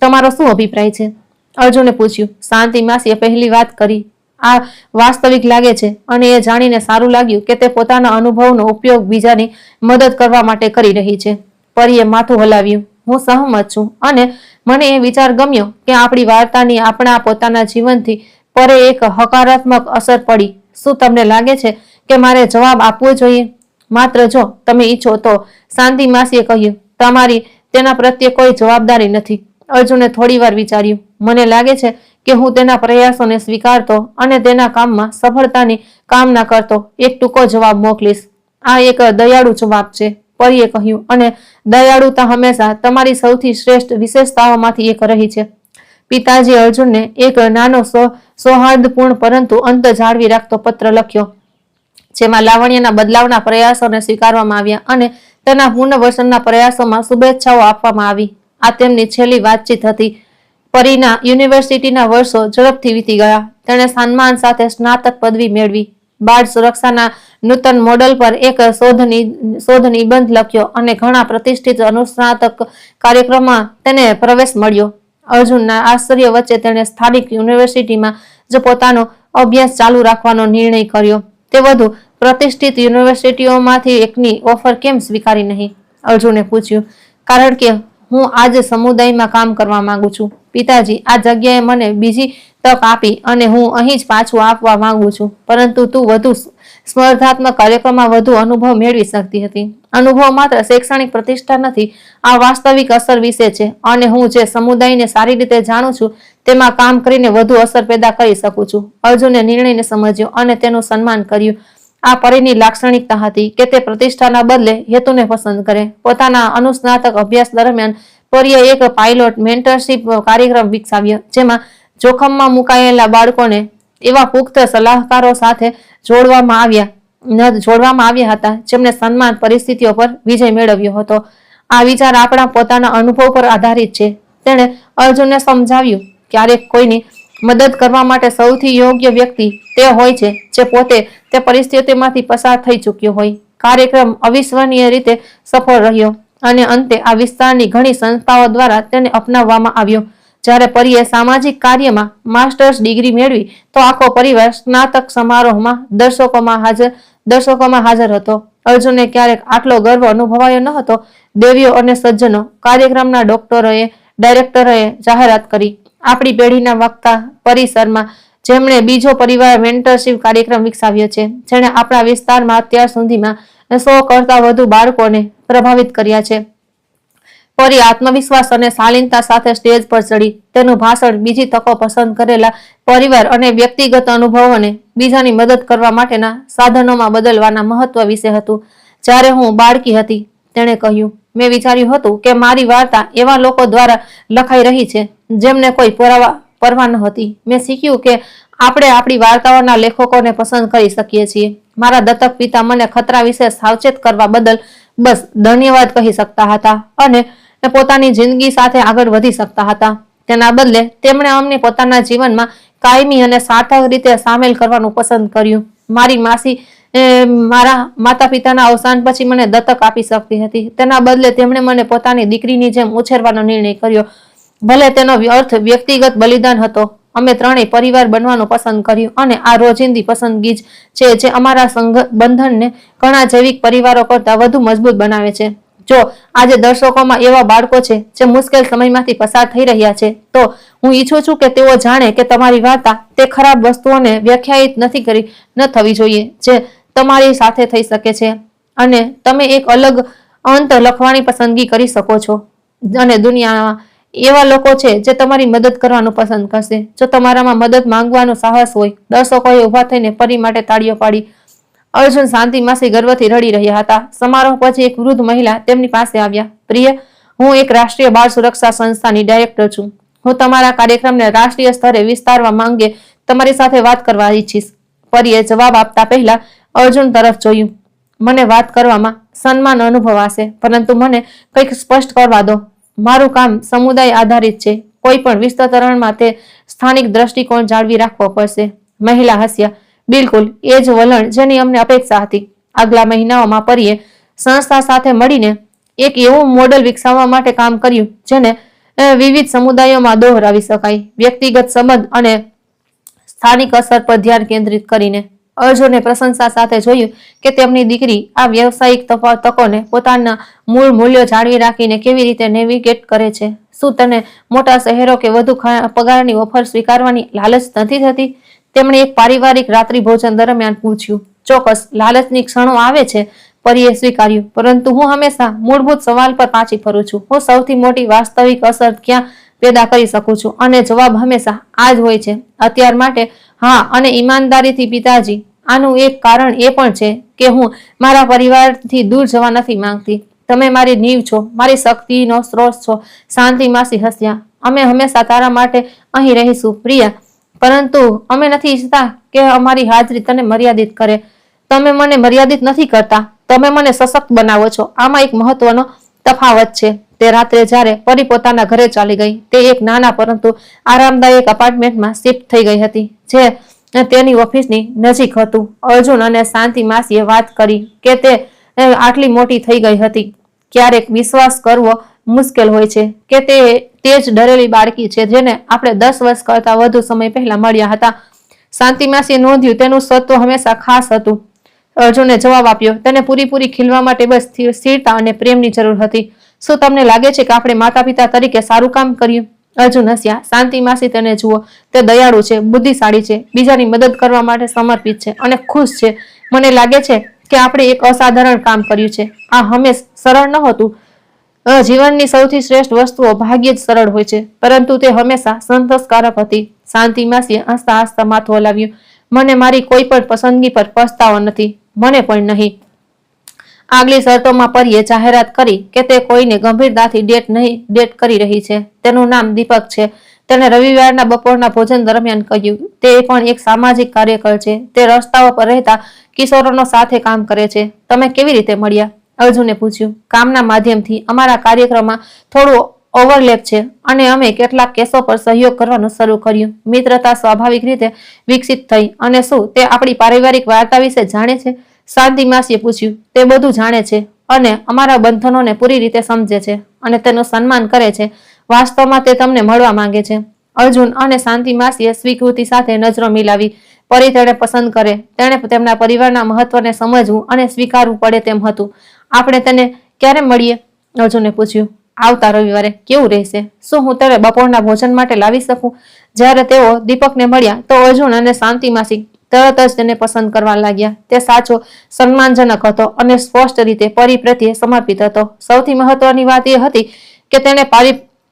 તમારો શું અભિપ્રાય છે? અર્જુને પૂછ્યું. શાંતિ માસીએ પહેલી વાત કરી. આ વાસ્તવિક લાગે છે, અને એ જાણીને સારું લાગ્યું કે તે પોતાના અનુભવનો ઉપયોગ બીજાની મદદ કરવા માટે કરી રહી છે. પરીએ માથું હલાવ્યું. હું સહમત છું, અને મને એ વિચાર ગમ્યો કે આપણી વાર્તાની આપણા પોતાના જીવનથી પરે એક હકારાત્મક અસર પડી. શું તમને લાગે છે કે મારે જવાબ આપવો જોઈએ? માત્ર જો તમે ઈચ્છો તો, શાંતિ માસીએ કહ્યું. તમારી તેના પ્રત્યે કોઈ જવાબદારી નથી. અર્જુને થોડીવાર વિચાર્યું. મને લાગે છે કે હું તેના પ્રયાસોને સ્વીકારતો અને તેના કામમાં સફળતાની કામના કરતો એક ટૂંકો જવાબ મોકલીશ. આ એક દયાળુ જવાબ છે, પરીએ કહ્યું, અને દયાળુતા હંમેશા તમારી સૌથી શ્રેષ્ઠ વિશેષતાઓમાંથી એક રહી છે. પિતાજી અર્જુનને એક નાનો સૌહાર્દપૂર્ણ પરંતુ અંત જાળવી રાખતો પત્ર લખ્યો, જેમાં લાવણ્યના બદલાવના પ્રયાસોને સ્વીકારવામાં આવ્યા અને તેના પુનર્વસનના પ્રયાસોમાં શુભેચ્છાઓ આપવામાં આવી. આ તેમની છેલ્લી વાતચીત હતી. પરીના યુનિવર્સિટીના વર્ષો ઝડપથી વીતી ગયા. તેણે સન્માન સાથે સ્નાતક પદવી મેળવી. બાળ સુરક્ષાના નૂતન મોડલ પર એક શોધ નિબંધ લખ્યો અને ઘણા પ્રતિષ્ઠિત અનુસ્નાતક કાર્યક્રમમાં તેને પ્રવેશ મળ્યો. અર્જુનના આશ્ચર્ય વચ્ચે તેણે સ્થાનિક યુનિવર્સિટીમાં જ પોતાનો અભ્યાસ ચાલુ રાખવાનો નિર્ણય કર્યો. તે વધુ પ્રતિષ્ઠિત યુનિવર્સિટીઓમાંથી એકની ઓફર કેમ સ્વીકારી નહીં? અર્જુને પૂછ્યું. કારણ કે હું આજે સમુદાયમાં કામ કરવા માંગુ છું. પિતાજી, આ જગ્યાએ મને બીજી તક આપી અને હું અહીં જ પાછું આપવા માંગુ છું. પરંતુ તું વધુ સ્પર્ધાત્મક કાર્યક્રમમાં વધુ અનુભવ મેળવી શકતી હતી. અનુભવ માત્ર શૈક્ષણિક પ્રતિષ્ઠા નથી, આ વાસ્તવિક અસર વિશે છે, અને હું જે સમુદાયને સારી રીતે જાણું છું તેમાં કામ કરીને વધુ અસર પેદા કરી શકું છું. અર્જુને નિર્ણયને સમજ્યો અને તેનું સન્માન કર્યું. આ પરીની લાક્ષણિકતા હતી કે તે પ્રતિષ્ઠાના બદલે હેતુને પસંદ કરે. પોતાના અનુસ્નાતક અભ્યાસ દરમિયાન પરીએ એક પાયલોટ મેન્ટરશિપ કાર્યક્રમ વિકસાવ્યો, જેમાં જોખમમાં મુકાયેલા બાળકોને એવા પુખ્ત સલાહકારો સાથે જોડવામાં આવ્યા હતા જેમણે સમાન પરિસ્થિતિઓ પર વિજય મેળવ્યો હતો. આ વિચાર આપણા પોતાના અનુભવ પર આધારિત છે. તેણે અર્જુનને સમજાવ્યું. ક્યારેક કોઈની મદદ કરવા માટે સૌથી યોગ્ય વ્યક્તિ તે હોય છે જે પોતે તે પરિસ્થિતિમાંથી પસાર થઈ ચૂક્યો હોય. કાર્યક્રમ અવિશ્વસનીય રીતે સફળ રહ્યો, અને અંતે આ વિસ્તારની ઘણી સંસ્થાઓ દ્વારા તેને અપનાવવામાં આવ્યો. જ્યારે પરીએ સામાજિક કાર્યમાં માસ્ટર્સ ડિગ્રી મેળવી તો આખો પરિવાર સ્નાતક સમારોહમાં દર્શકોમાં હાજર હતો. અર્જુનને ક્યારેક આટલો ગર્વ અનુભવાયો ન હતો. દેવીઓ અને સજ્જનો, કાર્યક્રમના ડાયરેક્ટરોએ જાહેરાત કરી. આપણી પેઢીના વક્તા પરી શર્મા, જેમણે બીજો પરિવાર મેન્ટરશિપ કાર્યક્રમ વિકસાવ્યો છે, જેણે આપણા વિસ્તારમાં અત્યાર સુધીમાં 100 કરતા વધુ બાળકોને પ્રભાવિત કર્યા છે. પરી આત્મવિશ્વાસ અને શાલીનતા સાથે સ્ટેજ પર ચડી. તેનું ભાષણ બીજી તકો પસંદ કરેલા પરિવાર અને વ્યક્તિગત અનુભવોને બીજાની મદદ કરવા માટેના સાધનોમાં બદલવાના મહત્વ વિશે હતું. જ્યારે હું બાળકી હતી, તેણે કહ્યું, મેં વિચાર્યું હતું કે મારી વાર્તા એવા લોકો દ્વારા લખાઈ રહી છે જેમને કોઈ પરવા નહોતી. મેં શીખ્યું કે આપણે આપણી વાર્તાઓના લેખકોને પસંદ કરી શકીએ છીએ. મારા દત્તક પિતા મને ખતરા વિશે સાવચેત કરવા બદલ બસ ધન્યવાદ કહી શકતા હતા અને પોતાની જિંદગી સાથે આગળ વધી શકતા હતા. તેના બદલે તેમણે અમને પોતાના જીવનમાં કાયમી અને સાર્થક રીતે સામેલ કરવાનું પસંદ કર્યું. મારી માસી મારા માતા પિતાના અવસાન પછી મને દત્તક આપી શકતી હતી. તેના બદલે તેમણે મને પોતાની દીકરીની જેમ ઉછેરવાનો નિર્ણય કર્યો. ભલે તેનો અર્થ વ્યક્તિગત બલિદાન હતો, અમે ત્રણેય પરિવાર બનવાનું પસંદ કર્યું અને આ રોજિંદી પસંદગી જ છે જે અમારા બંધનને ઘણા જૈવિક પરિવારો કરતા વધુ મજબૂત બનાવે છે. જો આજે દર્શકોમાં એવા બાળકો છે જે મુશ્કેલ સમયમાંથી પસાર થઈ રહ્યા છે, તો હું ઈચ્છું છું કે તેઓ જાણે કે તમારી વાર્તા તે ખરાબ વસ્તુઓને વ્યાખ્યાયિત નથી કરી ન થવી જોઈએ જે તમારી સાથે થઈ શકે છે, અને તમે એક અલગ અંત લખવાની પસંદગી કરી શકો છો. અને દુનિયામાં એવા લોકો છે જે તમારી મદદ કરવાનું પસંદ કરશે જો તમારામાં મદદ માંગવાનું સાહસ હોય. દર્શકોએ ઉભા થઈને પરી માટે તાળીઓ પાડી. અર્જુન શાંતિ માસી ગર્વથી રડી રહ્યા હતા. સમારોહ પછી એક વૃદ્ધ મહિલા તેમની પાસે આવ્યા. પ્રિય, હું એક રાષ્ટ્રીય બાળ સુરક્ષા સંસ્થાની ડાયરેક્ટર છું. હું તમારા કાર્યક્રમને રાષ્ટ્રીય સ્તરે વિસ્તારવા માંગે તમારી સાથે વાત કરવા ઈચ્છીશ. પરીએ જવાબ આપતા પહેલા અર્જુન તરફ જોયું. મને વાત કરવામાં સન્માન અનુભવાશે, પરંતુ મને કંઈક સ્પષ્ટ કરવા દો. મારું કામ સમુદાય આધારિત છે. કોઈ પણ વિસ્તરણમાં તે સ્થાનિક દ્રષ્ટિકોણ જાળવી રાખવો પડશે. મહિલા હસ્યા. બિલકુલ એ જ વલણ જેની અમને અપેક્ષા હતી. આગલા મહિનાઓમાં પરીએ સંસ્થા સાથે મળીને એક એવું મોડેલ વિકસાવવા માટે કામ કર્યું જેને વિવિધ સમુદાયોમાં દોહરાવી શકાય, વ્યક્તિગત સંબંધ અને સ્થાનિક અસર પર ધ્યાન કેન્દ્રિત કરીને. અર્જુને પ્રશંસા સાથે જોયું કે તેમની દીકરી આ વ્યવસાયિક તકોને પોતાના મૂળ મૂલ્યો જાળવી રાખીને કેવી રીતે નેવિગેટ કરે છે. શું તેને મોટા શહેરો કે વધુ પગારની ઓફર સ્વીકારવાની લાલચ નથી થતી? તેમણે એક પારિવારિક રાત્રિ ભોજન દરમિયાન પૂછ્યું. ચોક્કસ, લાલચની ક્ષણો આવે છે, પરીએ સ્વીકાર્યું, પરંતુ હું હંમેશા મૂળભૂત સવાલ પર પાછી ફરું છું. હું સૌથી મોટી વાસ્તવિક અસર ક્યાં પેદા કરી શકું છું? અને જવાબ હંમેશા આ જ હોય છે. અત્યાર માટે હા, અને ઈમાનદારીથી પિતાજી, આનું એક કારણ એ પણ છે કે હું મારા પરિવારથી દૂર જવા નથી માંગતી. તમે મારી નીવ છો, મારી શક્તિનો સ્ત્રોત છો. શાંતિ માસી હસ્યા. અમે હંમેશા તારા માટે અહીં રહીશું, પ્રિયા, પરંતુ અમે નથી ઈચ્છતા કે અમારી હાજરી તને મર્યાદિત કરે. તમે મને મર્યાદિત નથી કરતા, તમે મને સશક્ત બનાવો છો. આમાં એક મહત્વનો તફાવત છે. તે રાત્રે જ્યારે પરી પોતાના ઘરે ચાલી ગઈ, તે એક નાના પરંતુ આરામદાયક અપાર્ટમેન્ટમાં શિફ્ટ થઈ ગઈ હતી જે તેની ઓફિસની નજીક હતું. અર્જુન અને શાંતિ માસીએ વાત કરી કે તે આટલી મોટી થઈ ગઈ હતી. ક્યારેક વિશ્વાસ કરવો મુશ્કેલ હોય છે કે તે જ ડરેલી બાળકી છે જેને આપણે 10 વર્ષ કરતા વધુ સમય પહેલા મળ્યા હતા. શાંતિ માસીએ નોંધ્યું તેનું સત્વ હંમેશા ખાસ હતું. અર્જુને જવાબ આપ્યો, તેને પૂરી ખીલવા માટે બસ સ્થિરતા અને પ્રેમની જરૂર હતી. શું તમને લાગે છે કે આપણે માતા પિતા તરીકે સારું કામ કર્યું? અર્જુન હસ્યા. શાંતિ માસી, તેને જુઓ. તે દયાળુ છે, બુદ્ધિશાળી છે, બીજાની મદદ કરવા માટે સમર્પિત છે અને ખુશ છે. મને લાગે છે કે આપણે એક અસાધારણ કામ કર્યું છે. આ હંમેશ સરળ નહોતું. જીવનની સૌથી શ્રેષ્ઠ વસ્તુઓ ભાગ્યે જ સરળ હોય છે, પરંતુ તે હંમેશા સંતોષકારક હતી. શાંતિ માસીએ હસતા હસતા માથું હલાવ્યું. મને મારી કોઈ પણ પસંદગી પર પસ્તાવો નથી. મને પણ નહીં. આગલી શરતોમાં પરીએ જાહેરાત કરી કે તે કોઈને ગંભીરતાથી ડેટ કરી રહી છે. તેનું નામ દીપક છે. તેણે રવિવારના બપોરના ભોજન દરમિયાન કહ્યું. તે પણ એક સામાજિક કાર્યકર છે. તે રસ્તાઓ પર રહેતા કિશોરોનો સાથે કામ કરે છે. તમે કેવી રીતે મળ્યા? અર્જુને પૂછ્યું. કામના માધ્યમથી. અમારા કાર્યક્રમમાં થોડું ઓવરલેપ છે અને અમે કેટલાક કેસો પર સહયોગ કરવાનું શરૂ કર્યું. મિત્રતા સ્વાભાવિક રીતે વિકસિત થઈ. અને શું તે આપણી પારિવારિક વાર્તા વિશે જાણે છે? શાંતિ માસીએ પૂછ્યું. તે બધું જાણે છે અને અમારા બંધનોને પૂરી રીતે સમજે છે અને તેનું સન્માન કરે છે. વાસ્તવમાં તે તમને મળવા માંગે છે. અર્જુન અને શાંતિ માસીએ સ્વીકૃતિ સાથે નજરો મિલાવી. પરી તેણે પસંદ કરે. તેણે તેમના પરિવારના મહત્વને સમજવું અને સ્વીકારવું પડે તેમ હતું. આપણે તેને ક્યારે મળીએ? અર્જુને પૂછ્યું. આવતા રવિવારે. કેવું રહેશે? શું હું તેને બપોરના ભોજન માટે લાવી શકું? જ્યારે તેઓ દીપકને મળ્યા તો અર્જુન અને શાંતિ માસી તરત જ તેને પસંદ કરવા લાગ્યા. તે સાચો, સન્માનજનક હતો અને સ્પષ્ટ રીતે પરી પ્રત્યે સમર્પિત હતો. સૌથી મહત્વની વાત એ હતી કે તેણે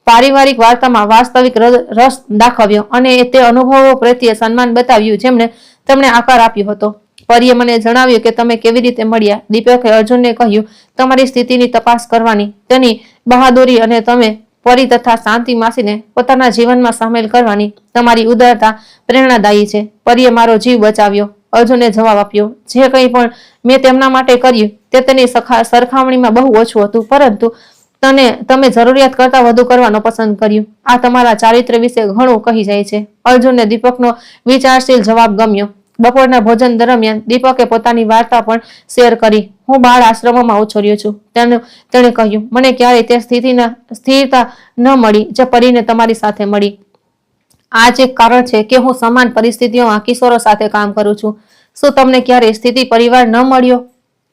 પારિવારિક વાર્તામાં વાસ્તવિક રસ દાખવ્યો અને તે અનુભવો પ્રત્યે સન્માન બતાવ્યું જેમણે તેમણે આકાર આપ્યો હતો. પરીએ મને જણાવ્યું કે તમે કેવી રીતે મળ્યા. દીપકે અર્જુનને કહ્યું, તમારી સ્થિતિની તપાસ કરવાની, તેની બહાદુરી અને તમે પરી તથા શાંતિ માસીને પોતાના જીવનમાં સામેલ કરવાની તમારી ઉદારતા પ્રેરણાદાયી છે. પરીએ મારો જીવ બચાવ્યો. અર્જુને જવાબ આપ્યો. જે કંઈ પણ મેં તેમના માટે કર્યું તે તેની સરખામણીમાં બહુ ઓછું હતું, પરંતુ તમે જરૂરિયાત કરતા વધુ કરવાનું પસંદ કર્યું. આ તમારા ચારિત્ર્ય વિશે ઘણું કહી જાય છે. અર્જુનને દીપકનો વિચારશીલ જવાબ ગમ્યો. બપોરના ભોજન દરમિયાન દીપકે પોતાની વાર્તા પણ શેર કરી. હું બાળ આશ્રમમાં ઉછર્યો છું. તેણે કહ્યું, મને ક્યારેય તે સ્થિરતા ન મળી જે પરીને તમારી સાથે મળી. આ જ એક કારણ છે કે હું સમાન પરિસ્થિતિઓમાં કિશોરો સાથે કામ કરું છું. શું તમને ક્યારેય સ્થિતિ પરિવાર ન મળ્યો?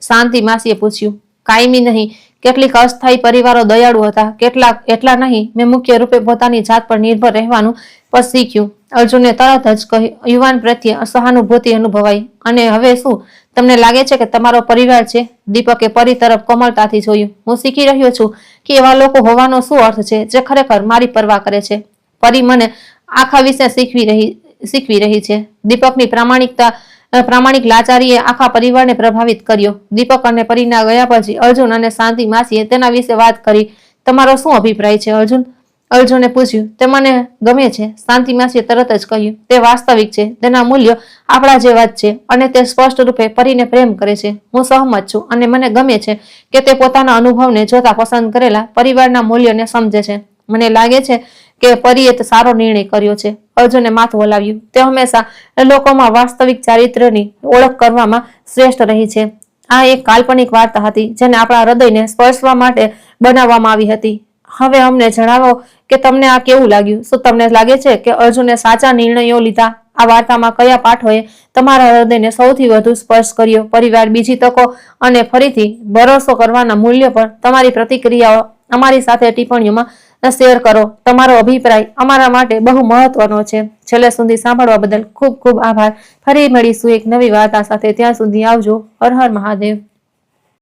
શાંતિ માસીએ પૂછ્યું. કાયમી નહીં. કેટલીક અસ્થાયી પરિવારો દયાળુ હતા, કેટલાક એટલા નહીં. મેં મુખ્ય રૂપે પોતાની જાત પર નિર્ભર રહેવાનું પણ શીખ્યું. અર્જુને તરત જ કહ્યું. યુવાન પ્રત્યે સહાનુભૂતિ અનુભવાઈ. અને હવે શું તમને લાગે છે કે તમારો પરિવાર છે? દીપકે પરી તરફ કોમળતાથી જોયું. હું શીખી રહ્યો છું કે એવા લોકો હોવાનો શું અર્થ છે જે ખરેખર મારી પરવા કરે છે. પરી મને આખા વિશે શીખવી રહી છે. દીપકની પ્રામાણિક લાચારીએ આખા પરિવારને પ્રભાવિત કર્યો. દીપક અને પરીના ગયા પછી અર્જુન અને શાંતિ માસીએ તેના વિશે વાત કરી. તમારો શું અભિપ્રાય છે અર્જુન? અર્જુને પૂછ્યું. તે મને ગમે છે. શાંતિ માસીએ તરત જ કહ્યું. તે વાસ્તવિક છે. તેના મૂલ્યો આપણા જેવા જ છે અને તે સ્પષ્ટ રૂપે પરીને પ્રેમ કરે છે. હું સહમત છું અને મને ગમે છે કે તે પોતાના અનુભવને જોતા પસંદ કરેલા પરિવારના મૂલ્યોને સમજે છે. મને લાગે છે કે પરીએ સારો નિર્ણય કર્યો છે. અર્જુને માથું હલાવ્યું. તે હંમેશા લોકોમાં વાસ્તવિક ચારિત્ર્યની ઓળખ કરવામાં શ્રેષ્ઠ રહી છે. આ એક કાલ્પનિક વાર્તા હતી જેને આપણા હૃદયને સ્પર્શવા માટે બનાવવામાં આવી હતી. હવે અમને જણાવો કે તમને આ કેવું લાગ્યું? શું તમને લાગે છે કે અર્જુને સાચા નિર્ણયો લીધા? આ વાર્તામાં કયા પાઠોએ તમારા હૃદયને સૌથી વધુ સ્પર્શ કર્યો? પરિવાર, બીજી તકો અને ફરીથી ભરોસો કરવાના મૂલ્ય પર તમારી પ્રતિક્રિયાઓ અમારી સાથે ટિપ્પણીઓમાં શેર કરો. તમારો અભિપ્રાય અમારા માટે બહુ મહત્વનો છે. છેલ્લે સુધી સાંભળવા બદલ ખૂબ ખૂબ આભાર. ફરી મળીશું એક નવી વાર્તા સાથે. ત્યાં સુધી આવજો. હર હર મહાદેવ.